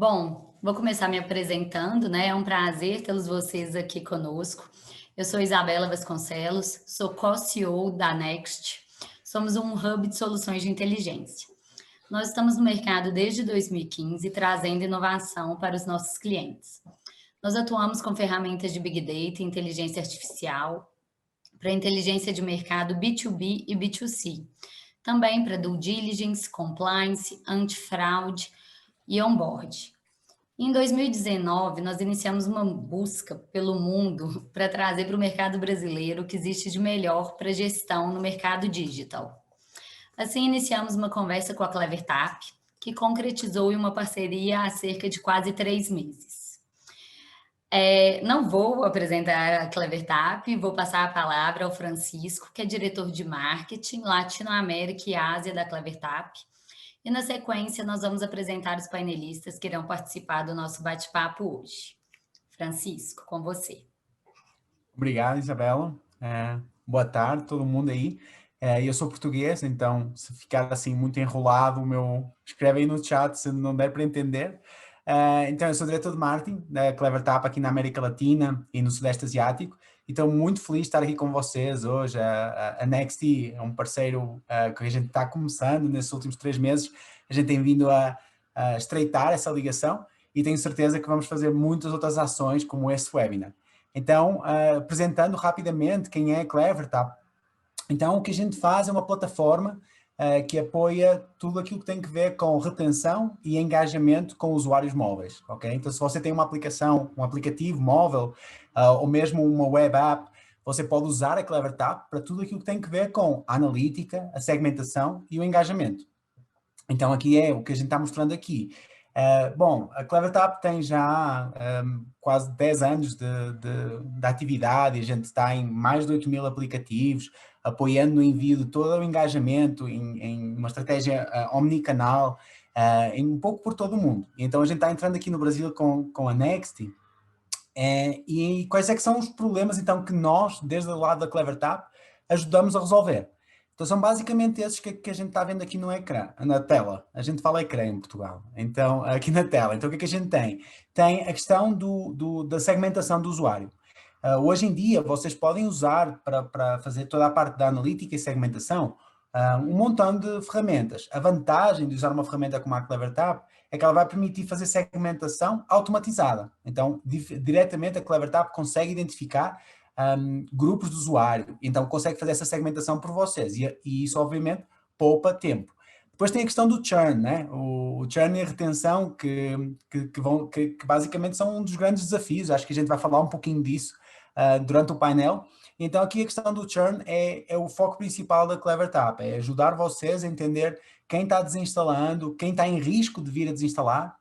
Bom, vou começar me apresentando, né? É um prazer tê-los vocês aqui conosco. Eu sou Isabela Vasconcelos, sou co-CEO da Next. Somos um hub de soluções de inteligência. Nós estamos no mercado desde 2015, trazendo inovação para os nossos clientes. Nós atuamos com ferramentas de Big Data, inteligência artificial, para inteligência de mercado B2B e B2C. Também para due diligence, compliance, antifraude e onboard. Em 2019, nós iniciamos uma busca pelo mundo para trazer para o mercado brasileiro o que existe de melhor para gestão no mercado digital. Assim, iniciamos uma conversa com a Clevertap, que concretizou em uma parceria há cerca de quase 3 meses. Não vou apresentar a Clevertap, vou passar a palavra ao Francisco, que é diretor de marketing Latinoamérica e Ásia da Clevertap. E na sequência, nós vamos apresentar os painelistas que irão participar do nosso bate-papo hoje. Francisco, com você. Obrigado, Isabela. Boa tarde, todo mundo aí. Eu sou português, então se ficar assim muito enrolado, escreve aí no chat se não der para entender. Então eu sou diretor de marketing da Clevertap aqui na América Latina e no Sudeste Asiático. E estou muito feliz de estar aqui com vocês hoje. A Nexty é um parceiro que a gente está começando nesses últimos 3 meses. A gente tem vindo a estreitar essa ligação e tenho certeza que vamos fazer muitas outras ações como este webinar. Então, apresentando rapidamente quem é a Clevertap. Então, o que a gente faz é uma plataforma que apoia tudo aquilo que tem que ver com retenção e engajamento com usuários móveis, ok? Então, se você tem uma aplicação, um aplicativo móvel ou mesmo uma web app, você pode usar a Clevertap para tudo aquilo que tem que ver com a analítica, a segmentação e o engajamento. Então, aqui é o que a gente está mostrando aqui. Bom, a Clevertap tem já quase 10 anos de atividade, a gente está em mais de 8.000 aplicativos, apoiando no envio de todo o engajamento em uma estratégia omnicanal, um pouco por todo o mundo. Então, a gente está entrando aqui no Brasil com a Next, e quais é que são os problemas, então, que nós, desde o lado da Clevertap, ajudamos a resolver? Então, são basicamente esses que a gente está vendo aqui no ecrã, na tela. A gente fala ecrã em Portugal. Então, aqui na tela. Então, o que é que a gente tem? Tem a questão da segmentação do usuário. Hoje em dia, vocês podem usar para fazer toda a parte da analítica e segmentação um montão de ferramentas. A vantagem de usar uma ferramenta como a Clevertap é que ela vai permitir fazer segmentação automatizada. Então, diretamente a Clevertap consegue identificar grupos de usuário, então consegue fazer essa segmentação por vocês e isso obviamente poupa tempo. Depois tem a questão do churn, né? O churn e a retenção que basicamente são um dos grandes desafios, acho que a gente vai falar um pouquinho disso durante o painel. Então aqui a questão do churn é o foco principal da Clevertap, é ajudar vocês a entender quem está desinstalando, quem está em risco de vir a desinstalar,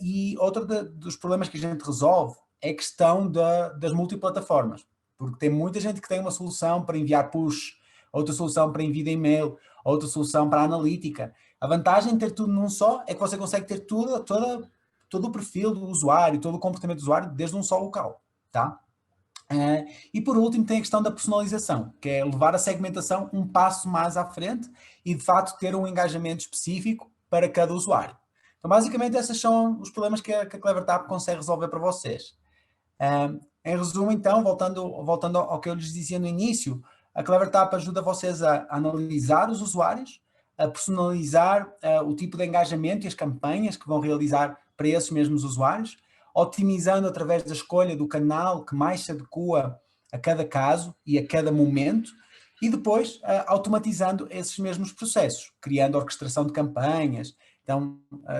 e outro dos problemas que a gente resolve é a questão das multiplataformas, porque tem muita gente que tem uma solução para enviar push, outra solução para envio de e-mail, outra solução para analítica. A vantagem de ter tudo num só é que você consegue ter todo o perfil do usuário, todo o comportamento do usuário desde um só local, tá? E por último tem a questão da personalização, que é levar a segmentação um passo mais à frente e de facto ter um engajamento específico para cada usuário. Então basicamente esses são os problemas que a Clevertap consegue resolver para vocês. Em resumo, então, voltando ao que eu lhes dizia no início, a Clevertap ajuda vocês a analisar os usuários, a personalizar o tipo de engajamento e as campanhas que vão realizar para esses mesmos usuários, otimizando através da escolha do canal que mais se adequa a cada caso e a cada momento, e depois automatizando esses mesmos processos, criando orquestração de campanhas. Então,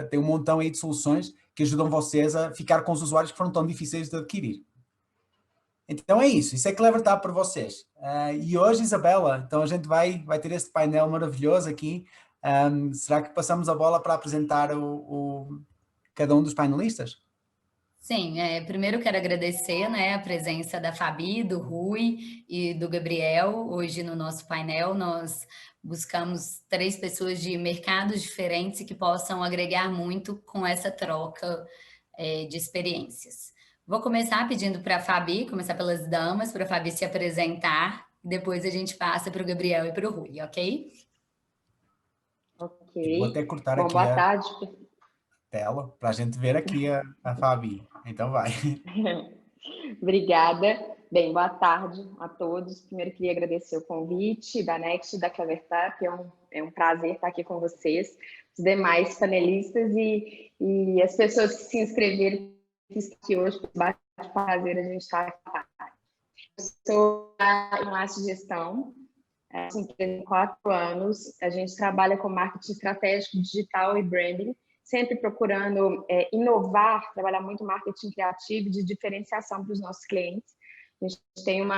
tem um montão aí de soluções que ajudam vocês a ficar com os usuários que foram tão difíceis de adquirir. Então é isso é Clevertap para vocês. E hoje, Isabela, então a gente vai ter este painel maravilhoso aqui. Será que passamos a bola para apresentar cada um dos painelistas? Sim, primeiro quero agradecer, né, a presença da Fabi, do Rui e do Gabriel. Hoje no nosso painel nós buscamos 3 pessoas de mercados diferentes e que possam agregar muito com essa troca de experiências. Vou começar pedindo para a Fabi, começar pelas damas, para a Fabi se apresentar, depois a gente passa para o Gabriel e para o Rui, ok? Eu vou Ok. até cortar Bom, aqui boa tarde. tela para a gente ver aqui a Fabi. Então vai. Obrigada. Bem, boa tarde a todos. Primeiro, queria agradecer o convite da Next e da Clevertap. É um prazer estar aqui com vocês, os demais panelistas e as pessoas que se inscreveram que estão aqui hoje. Prazer a gente estar aqui. Eu sou da Enlace Gestão, tem 4 anos. A gente trabalha com marketing estratégico, digital e branding, sempre procurando inovar, trabalhar muito marketing criativo de diferenciação para os nossos clientes. A gente tem um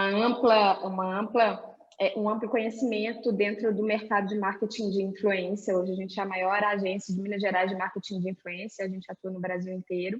amplo conhecimento dentro do mercado de marketing de influência. Hoje a gente é a maior agência de Minas Gerais de marketing de influência, a gente atua no Brasil inteiro.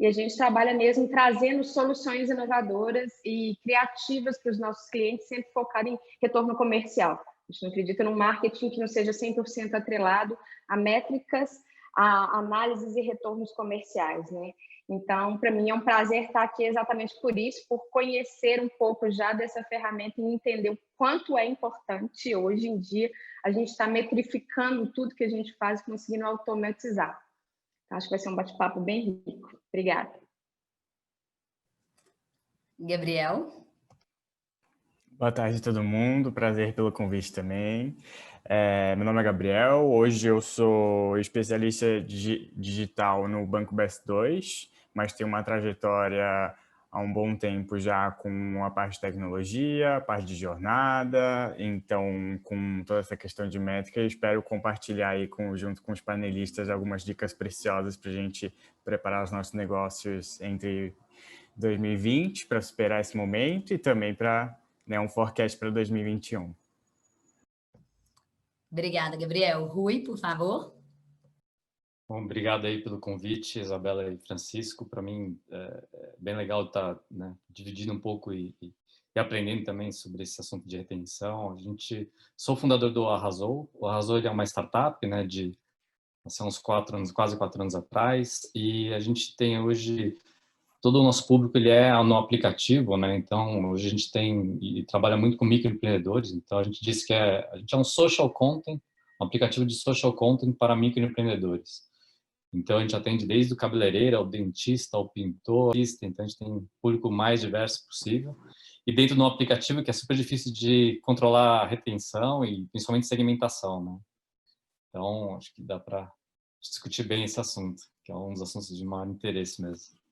E a gente trabalha mesmo trazendo soluções inovadoras e criativas para os nossos clientes, sempre focado em retorno comercial. A gente não acredita num marketing que não seja 100% atrelado a métricas, a análises e retornos comerciais, né? Então, para mim é um prazer estar aqui exatamente por isso, por conhecer um pouco já dessa ferramenta e entender o quanto é importante hoje em dia a gente estar metrificando tudo que a gente faz e conseguindo automatizar. Acho que vai ser um bate-papo bem rico. Obrigada. Gabriel? Boa tarde a todo mundo, prazer pelo convite também. Meu nome é Gabriel, hoje eu sou especialista digital no Banco BS2, mas tenho uma trajetória há um bom tempo já com a parte de tecnologia, a parte de jornada, então com toda essa questão de métrica, eu espero compartilhar aí junto com os panelistas algumas dicas preciosas para a gente preparar os nossos negócios entre 2020 para superar esse momento e também para um forecast para 2021. Obrigada, Gabriel. Rui, por favor. Bom, obrigado aí pelo convite, Isabela e Francisco. Para mim é bem legal estar dividindo um pouco e aprendendo também sobre esse assunto de retenção. Sou fundador do Arrasou. O Arrasou é uma startup, de há uns 4 anos, quase 4 anos atrás, e a gente tem hoje todo o nosso público ele é no aplicativo, Então hoje a gente tem e trabalha muito com microempreendedores. Então a gente diz que a gente é um social content, um aplicativo de social content para microempreendedores. Então a gente atende desde o cabeleireiro ao dentista, ao pintor, então a gente tem um público mais diverso possível. E dentro do aplicativo que é super difícil de controlar a retenção e principalmente segmentação, Então acho que dá para discutir bem esse assunto, que é um dos assuntos de maior interesse mesmo.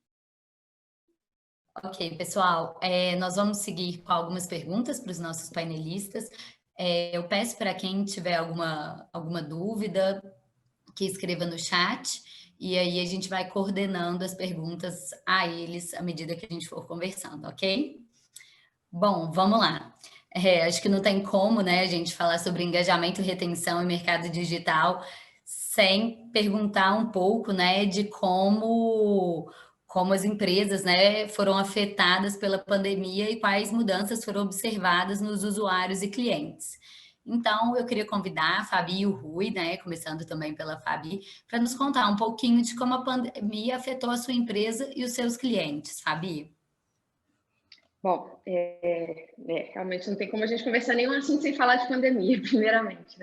Ok, pessoal, nós vamos seguir com algumas perguntas para os nossos painelistas. Eu peço para quem tiver alguma dúvida que escreva no chat e aí a gente vai coordenando as perguntas a eles à medida que a gente for conversando, ok? Bom, vamos lá. Acho que não tem como, a gente falar sobre engajamento, retenção e mercado digital sem perguntar um pouco, de como as empresas, foram afetadas pela pandemia e quais mudanças foram observadas nos usuários e clientes. Então, eu queria convidar a Fabi e o Rui, começando também pela Fabi, para nos contar um pouquinho de como a pandemia afetou a sua empresa e os seus clientes. Fabi? Bom, realmente não tem como a gente conversar nenhum assunto sem falar de pandemia, primeiramente,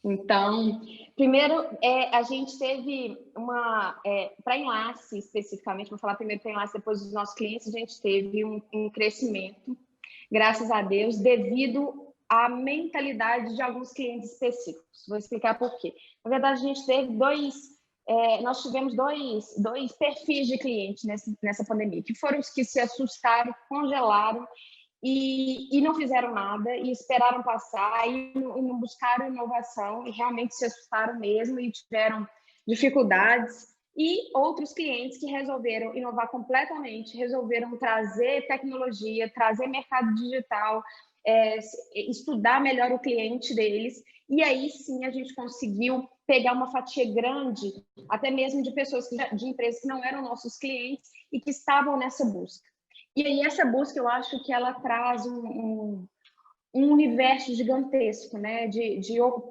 Então, primeiro, a gente teve para Enlace especificamente, vou falar primeiro para Enlace, depois dos nossos clientes, a gente teve um crescimento, graças a Deus, devido à mentalidade de alguns clientes específicos. Vou explicar por quê. Na verdade, a gente teve nós tivemos dois perfis de clientes nessa pandemia, que foram os que se assustaram, congelaram e não fizeram nada, e esperaram passar, e não buscaram inovação, e realmente se assustaram mesmo e tiveram dificuldades. E outros clientes que resolveram inovar completamente, resolveram trazer tecnologia, trazer mercado digital, estudar melhor o cliente deles, e aí sim a gente conseguiu pegar uma fatia grande, até mesmo de pessoas, de empresas que não eram nossos clientes e que estavam nessa busca. E aí essa busca, eu acho que ela traz um universo gigantesco,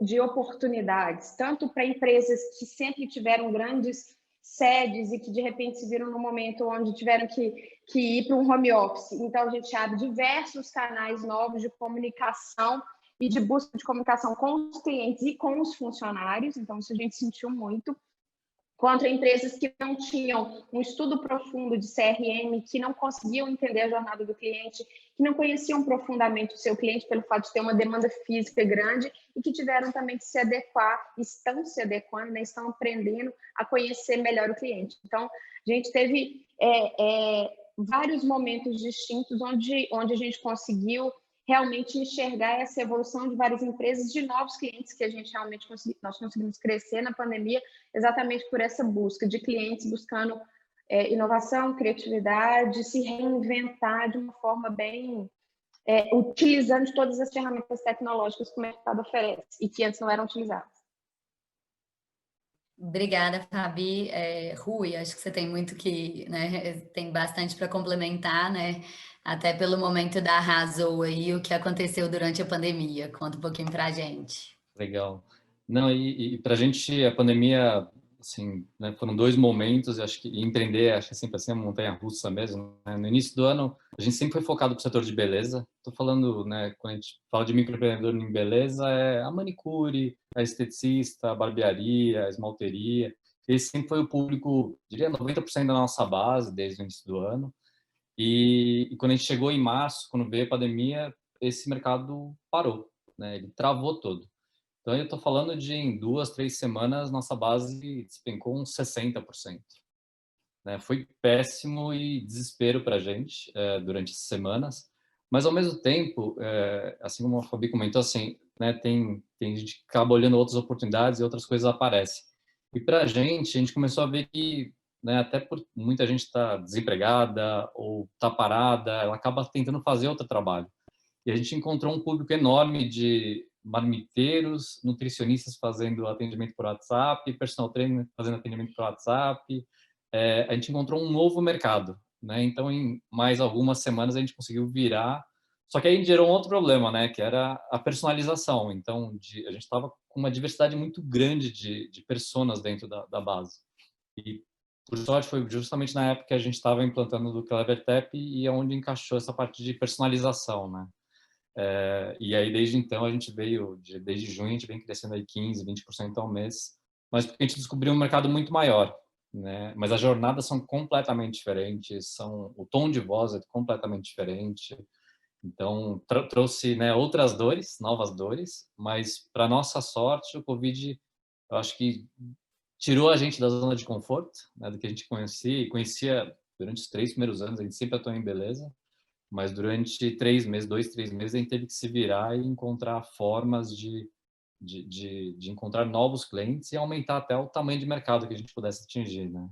de oportunidades, tanto para empresas que sempre tiveram grandes sedes e que de repente se viram no momento onde tiveram que ir para um home office. Então a gente abre diversos canais novos de comunicação e de busca de comunicação com os clientes e com os funcionários. Então isso a gente sentiu muito. contra empresas que não tinham um estudo profundo de CRM, que não conseguiam entender a jornada do cliente, que não conheciam profundamente o seu cliente pelo fato de ter uma demanda física grande e que tiveram também que se adequar, estão se adequando, né, estão aprendendo a conhecer melhor o cliente. Então, a gente teve vários momentos distintos onde a gente conseguiu realmente enxergar essa evolução de várias empresas, de novos clientes que a gente realmente nós conseguimos crescer na pandemia, exatamente por essa busca de clientes buscando inovação, criatividade, se reinventar de uma forma bem utilizando todas as ferramentas tecnológicas que o mercado oferece e que antes não eram utilizadas. Obrigada, Fabi. Rui, acho que você tem muito que, né, tem bastante para complementar, né? Até pelo momento da Arrasou aí, o que aconteceu durante a pandemia. Conta um pouquinho para a gente. Legal. Não, e para a gente, a pandemia, assim, né, foram 2 momentos, acho que empreender, acho que é sempre assim, a montanha-russa mesmo, né? No início do ano, a gente sempre foi focado para o setor de beleza. Estou falando, né, quando a gente fala de microempreendedor em beleza, é a manicure, a esteticista, a barbearia, a esmalteria. Esse sempre foi o público, diria 90% da nossa base desde o início do ano. E quando a gente chegou em março, quando veio a pandemia, esse mercado parou, né? Ele travou todo. Então, eu estou falando de em 2, 3 semanas, nossa base despencou uns 60%. Né? Foi péssimo e desespero para a gente durante essas semanas. Mas, ao mesmo tempo, assim como a Fabi comentou, assim, né, tem gente que acaba olhando outras oportunidades e outras coisas aparecem. E para a gente começou a ver que, né, até por muita gente está desempregada ou está parada, ela acaba tentando fazer outro trabalho. E a gente encontrou um público enorme de marmiteiros, nutricionistas fazendo atendimento por WhatsApp, personal trainer fazendo atendimento por WhatsApp. A gente encontrou um novo mercado, né? Então, em mais algumas semanas, a gente conseguiu virar. Só que aí gerou um outro problema, né? Que era a personalização. Então, a gente estava com uma diversidade muito grande de personas dentro da base. E, por sorte, foi justamente na época que a gente estava implantando do Clever Tap e é onde encaixou essa parte de personalização, né? E aí, desde então, a gente veio, desde junho, a gente vem crescendo aí 15%, 20% ao mês, mas porque a gente descobriu um mercado muito maior, né? Mas as jornadas são completamente diferentes, o tom de voz é completamente diferente, então trouxe, né, outras dores, novas dores, mas para nossa sorte, o Covid, eu acho que tirou a gente da zona de conforto, né, do que a gente conhecia durante os 3 primeiros anos, a gente sempre atuou em beleza, mas durante 3 meses, 2, 3 meses, a gente teve que se virar e encontrar formas de encontrar novos clientes e aumentar até o tamanho de mercado que a gente pudesse atingir, né?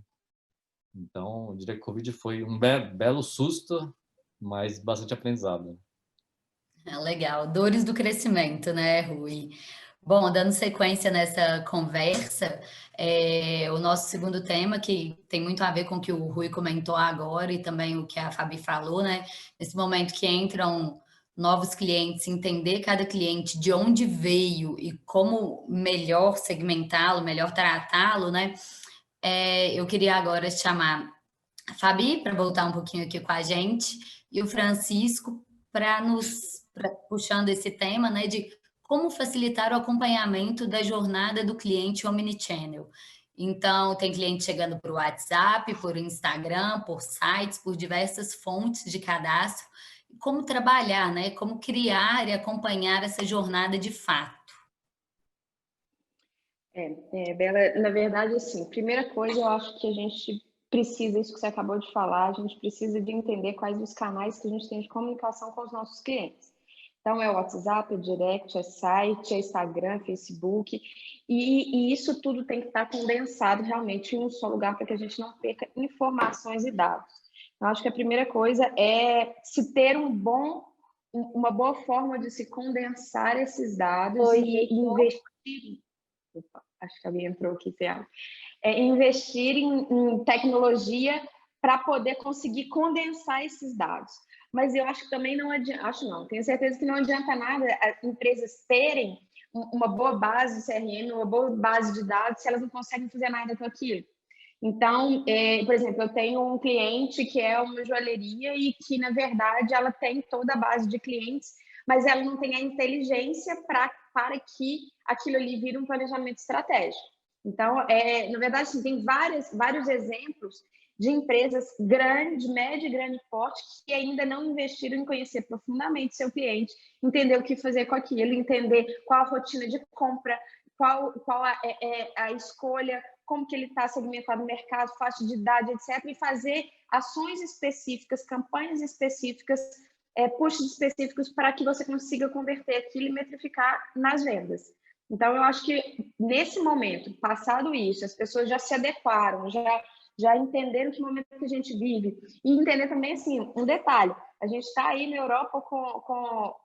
Então, eu diria que o Covid foi um belo susto, mas bastante aprendizado. Legal. Dores do crescimento, né, Rui? Bom, dando sequência nessa conversa, o nosso segundo tema, que tem muito a ver com o que o Rui comentou agora e também o que a Fabi falou, né? Nesse momento que entram novos clientes, entender cada cliente de onde veio e como melhor segmentá-lo, melhor tratá-lo, né? Eu queria agora chamar a Fabi para voltar um pouquinho aqui com a gente e o Francisco para puxando esse tema, né, de como facilitar o acompanhamento da jornada do cliente omnichannel. Então, tem cliente chegando por WhatsApp, por Instagram, por sites, por diversas fontes de cadastro. Como trabalhar, né? Como criar e acompanhar essa jornada de fato. Bela, na verdade, assim, primeira coisa, eu acho que a gente precisa, isso que você acabou de falar, a gente precisa de entender quais os canais que a gente tem de comunicação com os nossos clientes. Então, é o WhatsApp, é direct, é site, é Instagram, Facebook, e isso tudo tem que estar condensado realmente em um só lugar para que a gente não perca informações e dados. Eu acho que a primeira coisa é se ter uma boa forma de se condensar esses dados e investir. Opa, acho que alguém entrou aqui, Tiago. Investir em tecnologia para poder conseguir condensar esses dados. Mas eu acho que também não adianta, tenho certeza que não adianta nada as empresas terem uma boa base de CRM, uma boa base de dados, se elas não conseguem fazer nada com aquilo. Então, por exemplo, eu tenho um cliente que é uma joalheria e que, na verdade, ela tem toda a base de clientes, mas ela não tem a inteligência para que aquilo ali vire um planejamento estratégico. Então, na verdade, assim, tem vários exemplos de empresas grandes, médio e grande porte, que ainda não investiram em conhecer profundamente seu cliente, entender o que fazer com aquilo, entender qual a rotina de compra, qual a escolha, como que ele está segmentado no mercado, faixa de idade, etc., e fazer ações específicas, campanhas específicas, pushes específicos para que você consiga converter aquilo e metrificar nas vendas. Então, eu acho que nesse momento, passado isso, as pessoas já se adequaram, já entenderam que momento que a gente vive. E entender também, assim, um detalhe, a gente está aí na Europa com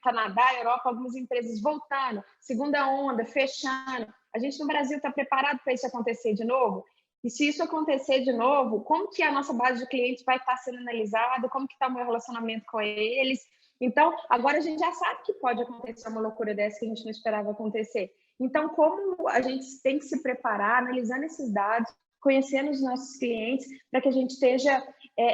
Canadá, Europa, algumas empresas voltando, segunda onda, fechando. A gente no Brasil está preparado para isso acontecer de novo? E se isso acontecer de novo, como que a nossa base de clientes vai estar sendo analisada? Como que está o meu relacionamento com eles? Então, agora a gente já sabe que pode acontecer uma loucura dessa que a gente não esperava acontecer. Então, como a gente tem que se preparar, analisando esses dados, conhecendo os nossos clientes, para que a gente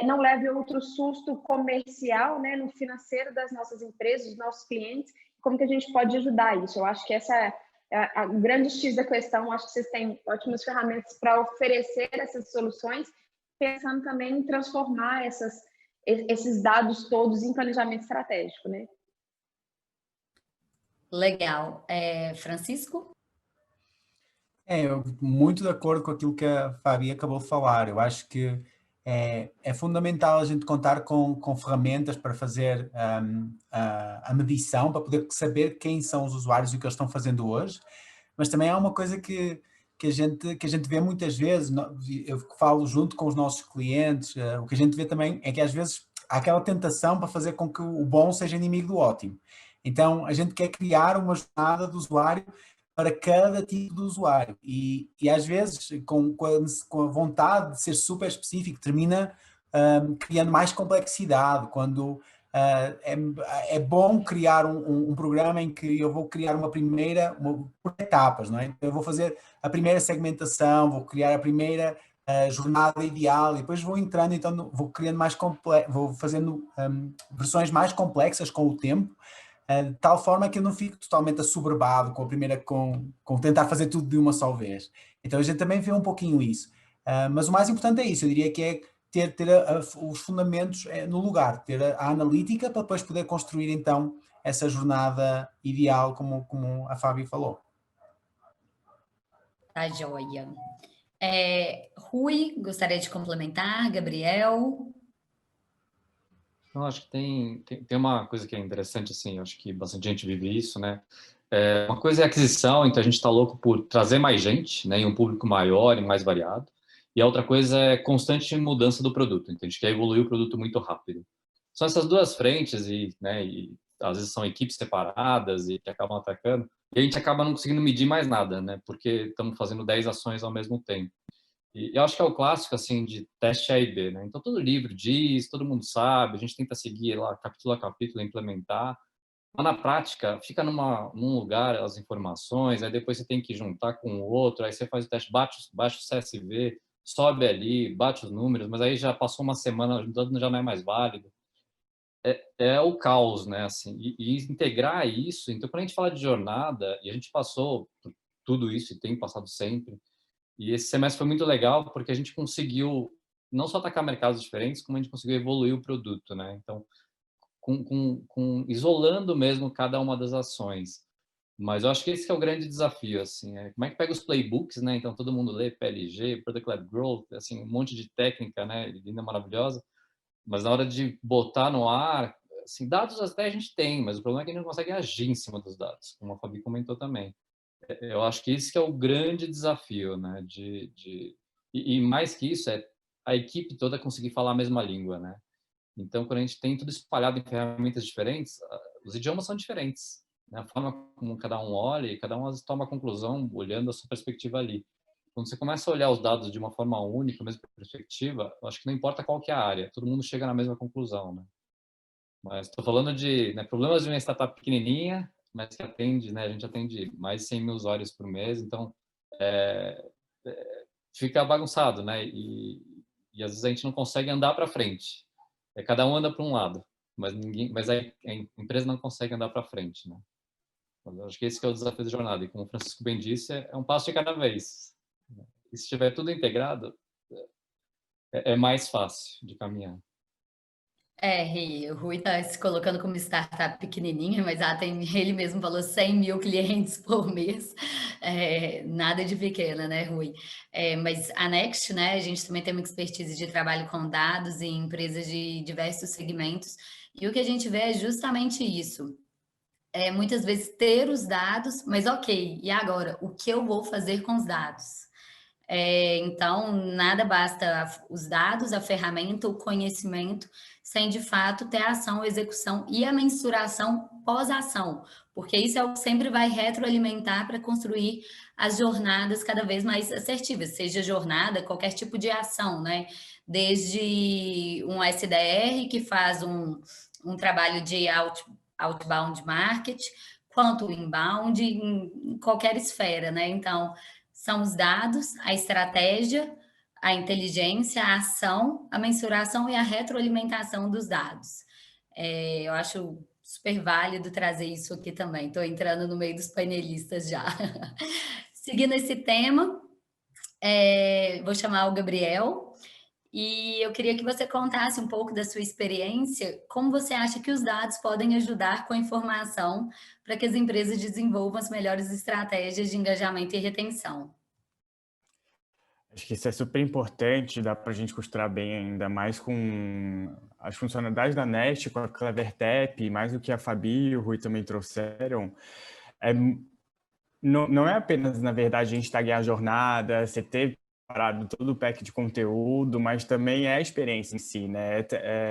não leve outro susto comercial, né, no financeiro das nossas empresas, dos nossos clientes, como que a gente pode ajudar isso? Eu acho que essa é a grande X da questão. Acho que vocês têm ótimas ferramentas para oferecer essas soluções, pensando também em transformar esses dados todos em planejamento estratégico, né? Legal. Francisco? Eu muito de acordo com aquilo que a Fabi acabou de falar. Eu acho que é fundamental a gente contar com ferramentas para fazer a medição, para poder saber quem são os usuários e o que eles estão fazendo hoje. Mas também há uma coisa que a gente vê muitas vezes, eu falo junto com os nossos clientes, o que a gente vê também é que às vezes há aquela tentação para fazer com que o bom seja inimigo do ótimo. Então, a gente quer criar uma jornada do usuário para cada tipo de usuário e às vezes com a vontade de ser super específico termina criando mais complexidade, quando é bom criar um programa em que eu vou criar por etapas, não é? Eu vou fazer a primeira segmentação, vou criar a primeira jornada ideal e depois vou entrando, então vou criando vou fazendo versões mais complexas com o tempo, de tal forma que eu não fico totalmente assoberbado com tentar fazer tudo de uma só vez. Então a gente também vê um pouquinho isso. Mas o mais importante é isso, eu diria que é ter os fundamentos no lugar, ter a analítica para depois poder construir então essa jornada ideal, como a Fábio falou. Tá joia. Rui, gostaria de complementar? Gabriel? Eu acho que tem uma coisa que é interessante, assim, eu acho que bastante gente vive isso, né? Uma coisa é aquisição, então a gente está louco por trazer mais gente, né, e um público maior e mais variado. E a outra coisa é constante mudança do produto, então a gente quer evoluir o produto muito rápido. São essas duas frentes né, e às vezes são equipes separadas e que acabam atacando, e a gente acaba não conseguindo medir mais nada, né, porque estamos fazendo 10 ações ao mesmo tempo. E eu acho que é o clássico, assim, de teste A e B, né? Então, todo livro diz, todo mundo sabe, a gente tenta seguir lá, capítulo a capítulo, implementar. Mas, na prática, fica num lugar as informações, aí depois você tem que juntar com o outro, aí você faz o teste, baixa o CSV, sobe ali, bate os números, mas aí já passou uma semana, juntando já não é mais válido. É o caos, né? Assim, e integrar isso. Então, quando a gente fala de jornada, e a gente passou por tudo isso, e tem passado sempre, e esse semestre foi muito legal porque a gente conseguiu não só atacar mercados diferentes, como a gente conseguiu evoluir o produto, né? Então, isolando mesmo cada uma das ações. Mas eu acho que esse que é o grande desafio, assim, como é que pega os playbooks, né? Então, todo mundo lê PLG, Product-Led Growth, assim, um monte de técnica, né? Linda, maravilhosa. Mas na hora de botar no ar, assim, dados até a gente tem, mas o problema é que a gente não consegue agir em cima dos dados, como a Fabi comentou também. Eu acho que esse que é o grande desafio, né? E mais que isso, é a equipe toda conseguir falar a mesma língua, né? Então, quando a gente tem tudo espalhado em ferramentas diferentes, os idiomas são diferentes, né? A forma como cada um olha e cada um toma a conclusão olhando a sua perspectiva ali. Quando você começa a olhar os dados de uma forma única, a mesma perspectiva, eu acho que não importa qual que é a área, todo mundo chega na mesma conclusão, né? Mas estou falando de, né, problemas de uma startup pequenininha, mas que atende, né? A gente atende mais de 100 mil usuários por mês, então fica bagunçado, né? E às vezes a gente não consegue andar para frente. Cada um anda para um lado, mas a empresa não consegue andar para frente, né? Eu acho que esse que é o desafio da jornada. E como o Francisco bem disse, é um passo de cada vez. E se estiver tudo integrado, é mais fácil de caminhar. E o Rui está se colocando como startup pequenininha, mas ele mesmo falou 100 mil clientes por mês, nada de pequena, né, Rui? Mas a Next, né, a gente também tem uma expertise de trabalho com dados em empresas de diversos segmentos, e o que a gente vê é justamente isso. Muitas vezes ter os dados, mas ok, e agora? O que eu vou fazer com os dados? Então, nada basta os dados, a ferramenta, o conhecimento, sem de fato ter a ação, a execução e a mensuração pós-ação, porque isso é o que sempre vai retroalimentar para construir as jornadas cada vez mais assertivas, seja jornada, qualquer tipo de ação, né? Desde um SDR que faz um trabalho de outbound marketing, quanto inbound, em qualquer esfera, né? Então, são os dados, a estratégia, a inteligência, a ação, a mensuração e a retroalimentação dos dados. Eu acho super válido trazer isso aqui também. Estou entrando no meio dos painelistas já. Seguindo esse tema, vou chamar o Gabriel. E eu queria que você contasse um pouco da sua experiência, como você acha que os dados podem ajudar com a informação para que as empresas desenvolvam as melhores estratégias de engajamento e retenção. Acho que isso é super importante, dá para a gente costurar bem ainda mais com as funcionalidades da Nest, com a Clevertap, mais do que a Fabi e o Rui também trouxeram. Não é apenas, na verdade, a gente taguear a jornada, você ter preparado todo o pack de conteúdo, mas também é a experiência em si, né?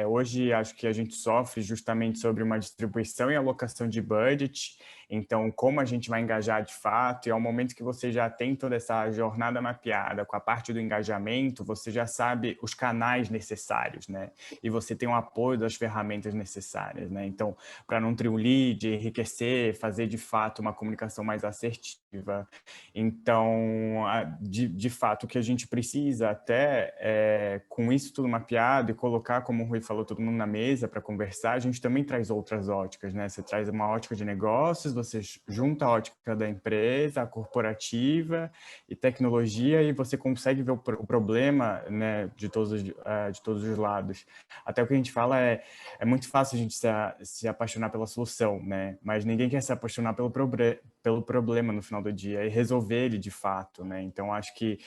Hoje, acho que a gente sofre justamente sobre uma distribuição e alocação de budget, então como a gente vai engajar de fato, e ao momento que você já tem toda essa jornada mapeada com a parte do engajamento, você já sabe os canais necessários, né? E você tem o apoio das ferramentas necessárias, né? Então, para não ter um lead, enriquecer, fazer de fato uma comunicação mais assertiva. Então, de fato, o que a gente precisa até com isso tudo mapeado e colocar, como o Rui falou, todo mundo na mesa para conversar, a gente também traz outras óticas, né? Você traz uma ótica de negócios, você junta a ótica da empresa, a corporativa e tecnologia, e você consegue ver o problema, né, de todos os lados. Até o que a gente fala é muito fácil a gente se apaixonar pela solução, né? Mas ninguém quer se apaixonar pelo problema no final do dia e resolver ele de fato, né? Então, acho que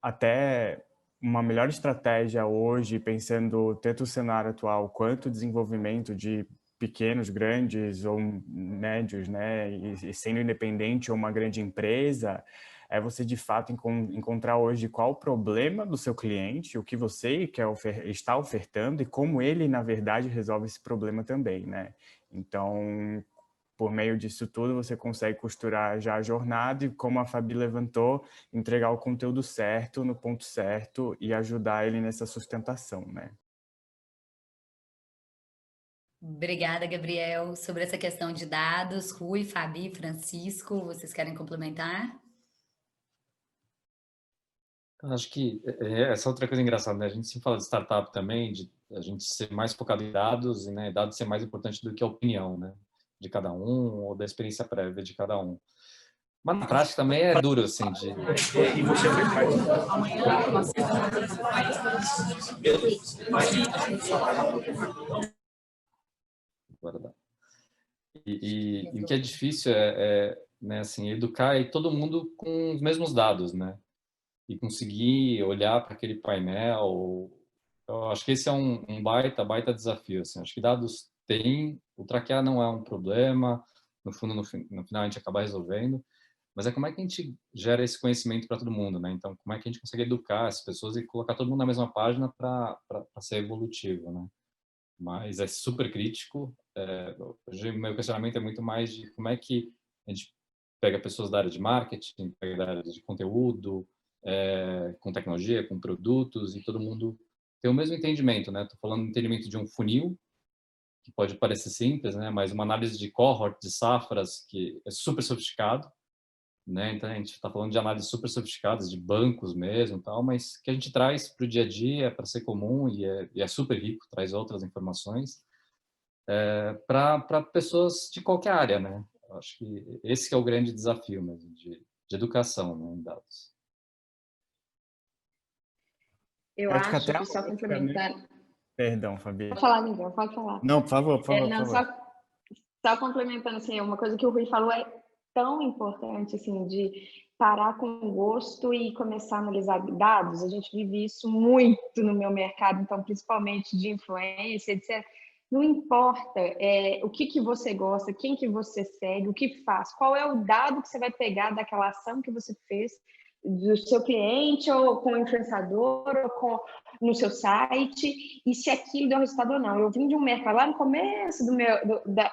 até uma melhor estratégia hoje, pensando tanto o cenário atual quanto o desenvolvimento de pequenos, grandes ou médios, né? E sendo independente ou uma grande empresa, é você de fato encontrar hoje qual o problema do seu cliente, o que você está ofertando e como ele, na verdade, resolve esse problema também, né? Então, por meio disso tudo, você consegue costurar já a jornada e, como a Fabi levantou, entregar o conteúdo certo, no ponto certo e ajudar ele nessa sustentação, né? Obrigada, Gabriel. Sobre essa questão de dados, Rui, Fabi, Francisco, vocês querem complementar? Acho que essa outra coisa engraçada, né? A gente sempre fala de startup também, de a gente ser mais focado em dados, e, né, dados ser mais importante do que a opinião, né, de cada um ou da experiência prévia de cada um. Mas na prática também é duro, assim, de... E você E o que é difícil né, assim, educar e todo mundo com os mesmos dados, né? E conseguir olhar para aquele painel. Eu acho que esse é um baita desafio, assim. Acho que dados tem, o traquear não é um problema, no fundo, no final a gente acaba resolvendo, mas é como é que a gente gera esse conhecimento para todo mundo, né? Então, como é que a gente consegue educar as pessoas e colocar todo mundo na mesma página para ser evolutivo, né? Mas é super crítico. Hoje, meu questionamento é muito mais de como é que a gente pega pessoas da área de marketing, pega da área de conteúdo, com tecnologia, com produtos, e todo mundo tem o mesmo entendimento, né? Estou falando do entendimento de um funil, que pode parecer simples, né? Mas uma análise de cohort, de safras, que é super sofisticado, né? Então, a gente está falando de análises super sofisticadas, de bancos mesmo, tal, mas que a gente traz para o dia a dia, para ser comum, e é super rico, traz outras informações, para pessoas de qualquer área, né? Acho que esse que é o grande desafio mesmo, de educação, né, em dados. Eu Eu acho que acho até a que só ótica, né? complementando. Perdão, Fabi. Pode falar, Miguel, pode falar. Não, por favor, por favor, por Não, favor. só complementando, assim, uma coisa que o Rui falou é tão importante, assim, de parar com o gosto e começar a analisar dados. A gente vive isso muito no meu mercado, então, principalmente de influência, etc. Não importa o que você gosta, quem que você segue, o que faz, qual é o dado que você vai pegar daquela ação que você fez do seu cliente, ou com o influenciador, ou no seu site, e se aquilo deu resultado ou não. Eu vim de um mercado lá no começo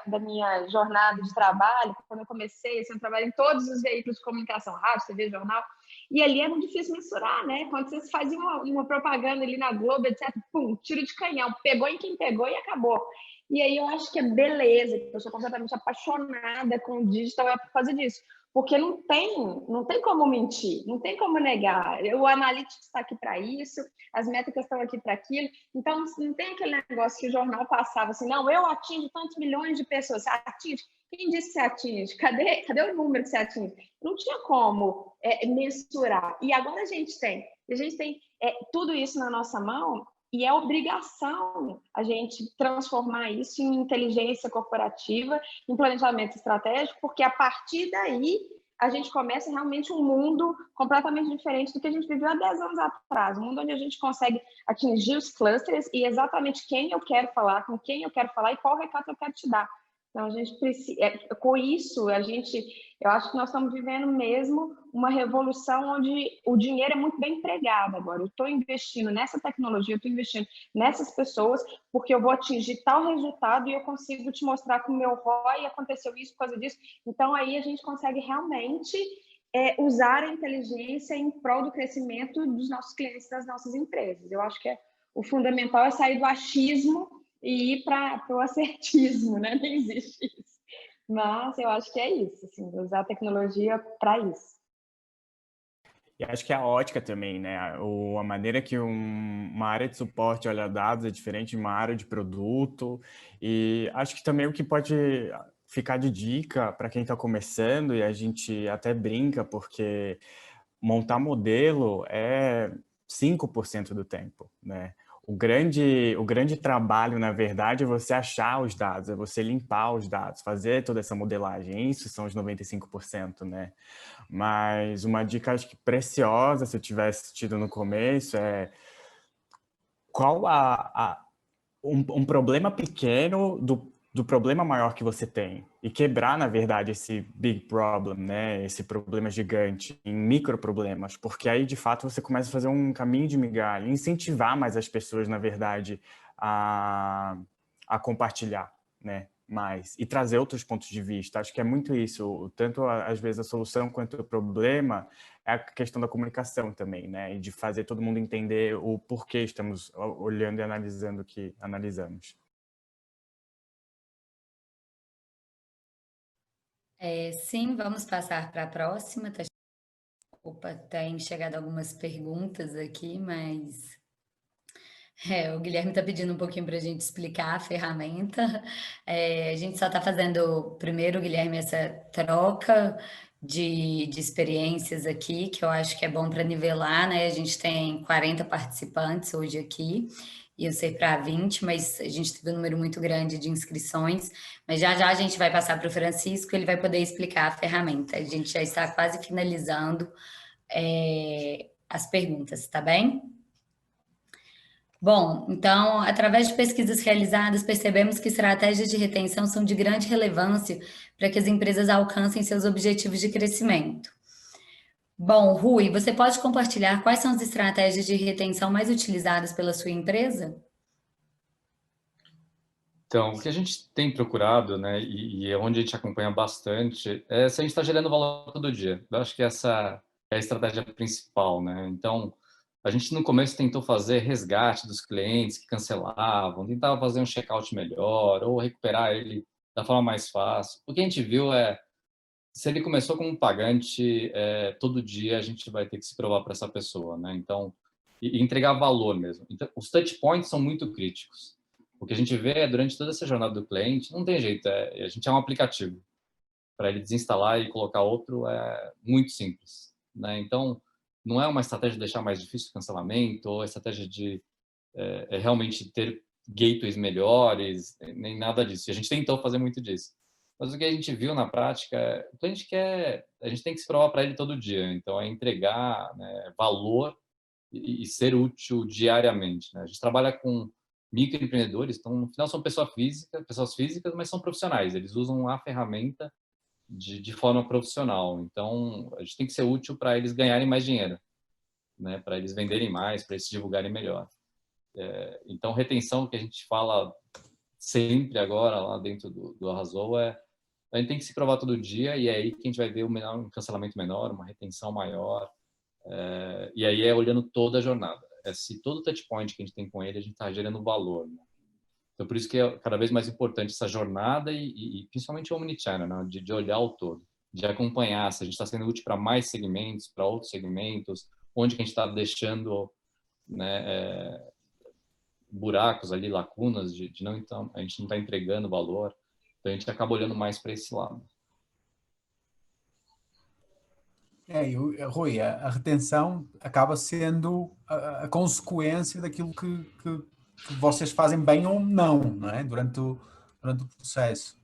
da minha jornada de trabalho, quando eu comecei, assim, eu trabalhei em todos os veículos de comunicação, rádio, TV, jornal, e ali é muito difícil mensurar, né? Quando vocês faziam uma propaganda ali na Globo, etc., pum, tiro de canhão, pegou em quem pegou e acabou. E aí eu acho que é beleza, eu sou completamente apaixonada com o digital é por causa disso. Porque não tem como mentir, não tem como negar. O Analytics está aqui para isso, as métricas estão aqui para aquilo. Então, não tem aquele negócio que o jornal passava assim, não, eu atingo tantos milhões de pessoas. Você atinge? Quem disse que você atinge? Cadê o número que você atinge? Não tinha como mensurar. E agora a gente tem tudo isso na nossa mão, e é obrigação a gente transformar isso em inteligência corporativa, em planejamento estratégico, porque a partir daí a gente começa realmente um mundo completamente diferente do que a gente viveu há 10 anos atrás. Um mundo onde a gente consegue atingir os clusters e exatamente quem eu quero falar, com quem eu quero falar e qual recado eu quero te dar. Então, a gente precisa, com isso, eu acho que nós estamos vivendo mesmo uma revolução onde o dinheiro é muito bem empregado agora. Eu estou investindo nessa tecnologia, eu estou investindo nessas pessoas, porque eu vou atingir tal resultado e eu consigo te mostrar que o meu ROI aconteceu isso por causa disso. Então, aí a gente consegue realmente usar a inteligência em prol do crescimento dos nossos clientes, das nossas empresas. Eu acho que o fundamental é sair do achismo e ir para o assertismo, né? Não existe isso. Mas eu acho que é isso, assim, usar a tecnologia para isso. E acho que a ótica também, né? A maneira que uma área de suporte olha dados é diferente de uma área de produto. E acho que também o que pode ficar de dica para quem está começando, e a gente até brinca, porque montar modelo é 5% do tempo, né? O grande trabalho, na verdade, é você achar os dados, é você limpar os dados, fazer toda essa modelagem. Isso são os 95%, né? Mas uma dica, acho que preciosa, se eu tivesse tido no começo, é qual um problema pequeno do problema maior que você tem e quebrar, na verdade, esse big problem, né? Esse problema gigante em micro problemas, porque aí, de fato, você começa a fazer um caminho de migalha, incentivar mais as pessoas, na verdade, a compartilhar, né? Mais e trazer outros pontos de vista. Acho que é muito isso, tanto às vezes a solução quanto o problema é a questão da comunicação também, né? E de fazer todo mundo entender o porquê estamos olhando e analisando o que analisamos. Sim, vamos passar para a próxima. Tem chegado algumas perguntas aqui, mas o Guilherme está pedindo um pouquinho para a gente explicar a ferramenta. A gente só está fazendo, primeiro, Guilherme, essa troca de experiências aqui, que eu acho que é bom para nivelar, né? A gente tem 40 participantes hoje aqui, iam ser para 20, mas a gente teve um número muito grande de inscrições. Mas já já a gente vai passar para o Francisco, ele vai poder explicar a ferramenta. A gente já está quase finalizando as perguntas, tá bem? Bom, então, através de pesquisas realizadas, percebemos que estratégias de retenção são de grande relevância para que as empresas alcancem seus objetivos de crescimento. Bom, Rui, você pode compartilhar quais são as estratégias de retenção mais utilizadas pela sua empresa? Então, o que a gente tem procurado, né, e é onde a gente acompanha bastante, é se a gente está gerando valor todo dia. Eu acho que essa é a estratégia principal, né? Então, a gente no começo tentou fazer resgate dos clientes que cancelavam, tentava fazer um checkout melhor ou recuperar ele da forma mais fácil. O que a gente viu se ele começou como um pagante, todo dia a gente vai ter que se provar para essa pessoa, né? Então, e entregar valor mesmo. Então, os touch points são muito críticos. O que a gente vê durante toda essa jornada do cliente, não tem jeito, a gente é um aplicativo. para ele desinstalar e colocar outro é muito simples, né? Então, não é uma estratégia de deixar mais difícil o cancelamento, ou a estratégia de realmente ter gateways melhores, nem nada disso. E a gente tentou fazer muito disso. Mas o que a gente viu na prática, o cliente quer, a gente tem que se provar para ele todo dia. Então, é entregar, né, valor e ser útil diariamente, né? A gente trabalha com microempreendedores, então, no final, são pessoas físicas, mas são profissionais. Eles usam a ferramenta de forma profissional. Então, a gente tem que ser útil para eles ganharem mais dinheiro, né? Para eles venderem mais, para eles se divulgarem melhor. Então, retenção, que a gente fala sempre agora lá dentro do Arrasou, a gente tem que se provar todo dia, e é aí que a gente vai ver um cancelamento menor, uma retenção maior, e aí é olhando toda a jornada. Se todo touch point que a gente tem com ele, a gente está gerando valor, né? Então, por isso que é cada vez mais importante essa jornada e principalmente o omnichannel, né? De olhar o todo, de acompanhar se a gente está sendo útil para mais segmentos, para outros segmentos, onde que a gente está deixando, né, buracos ali, lacunas, de não, então, a gente não está entregando valor. Então, a gente acaba olhando mais para esse lado. Rui, a retenção acaba sendo a consequência daquilo que vocês fazem bem ou não é? Durante o processo.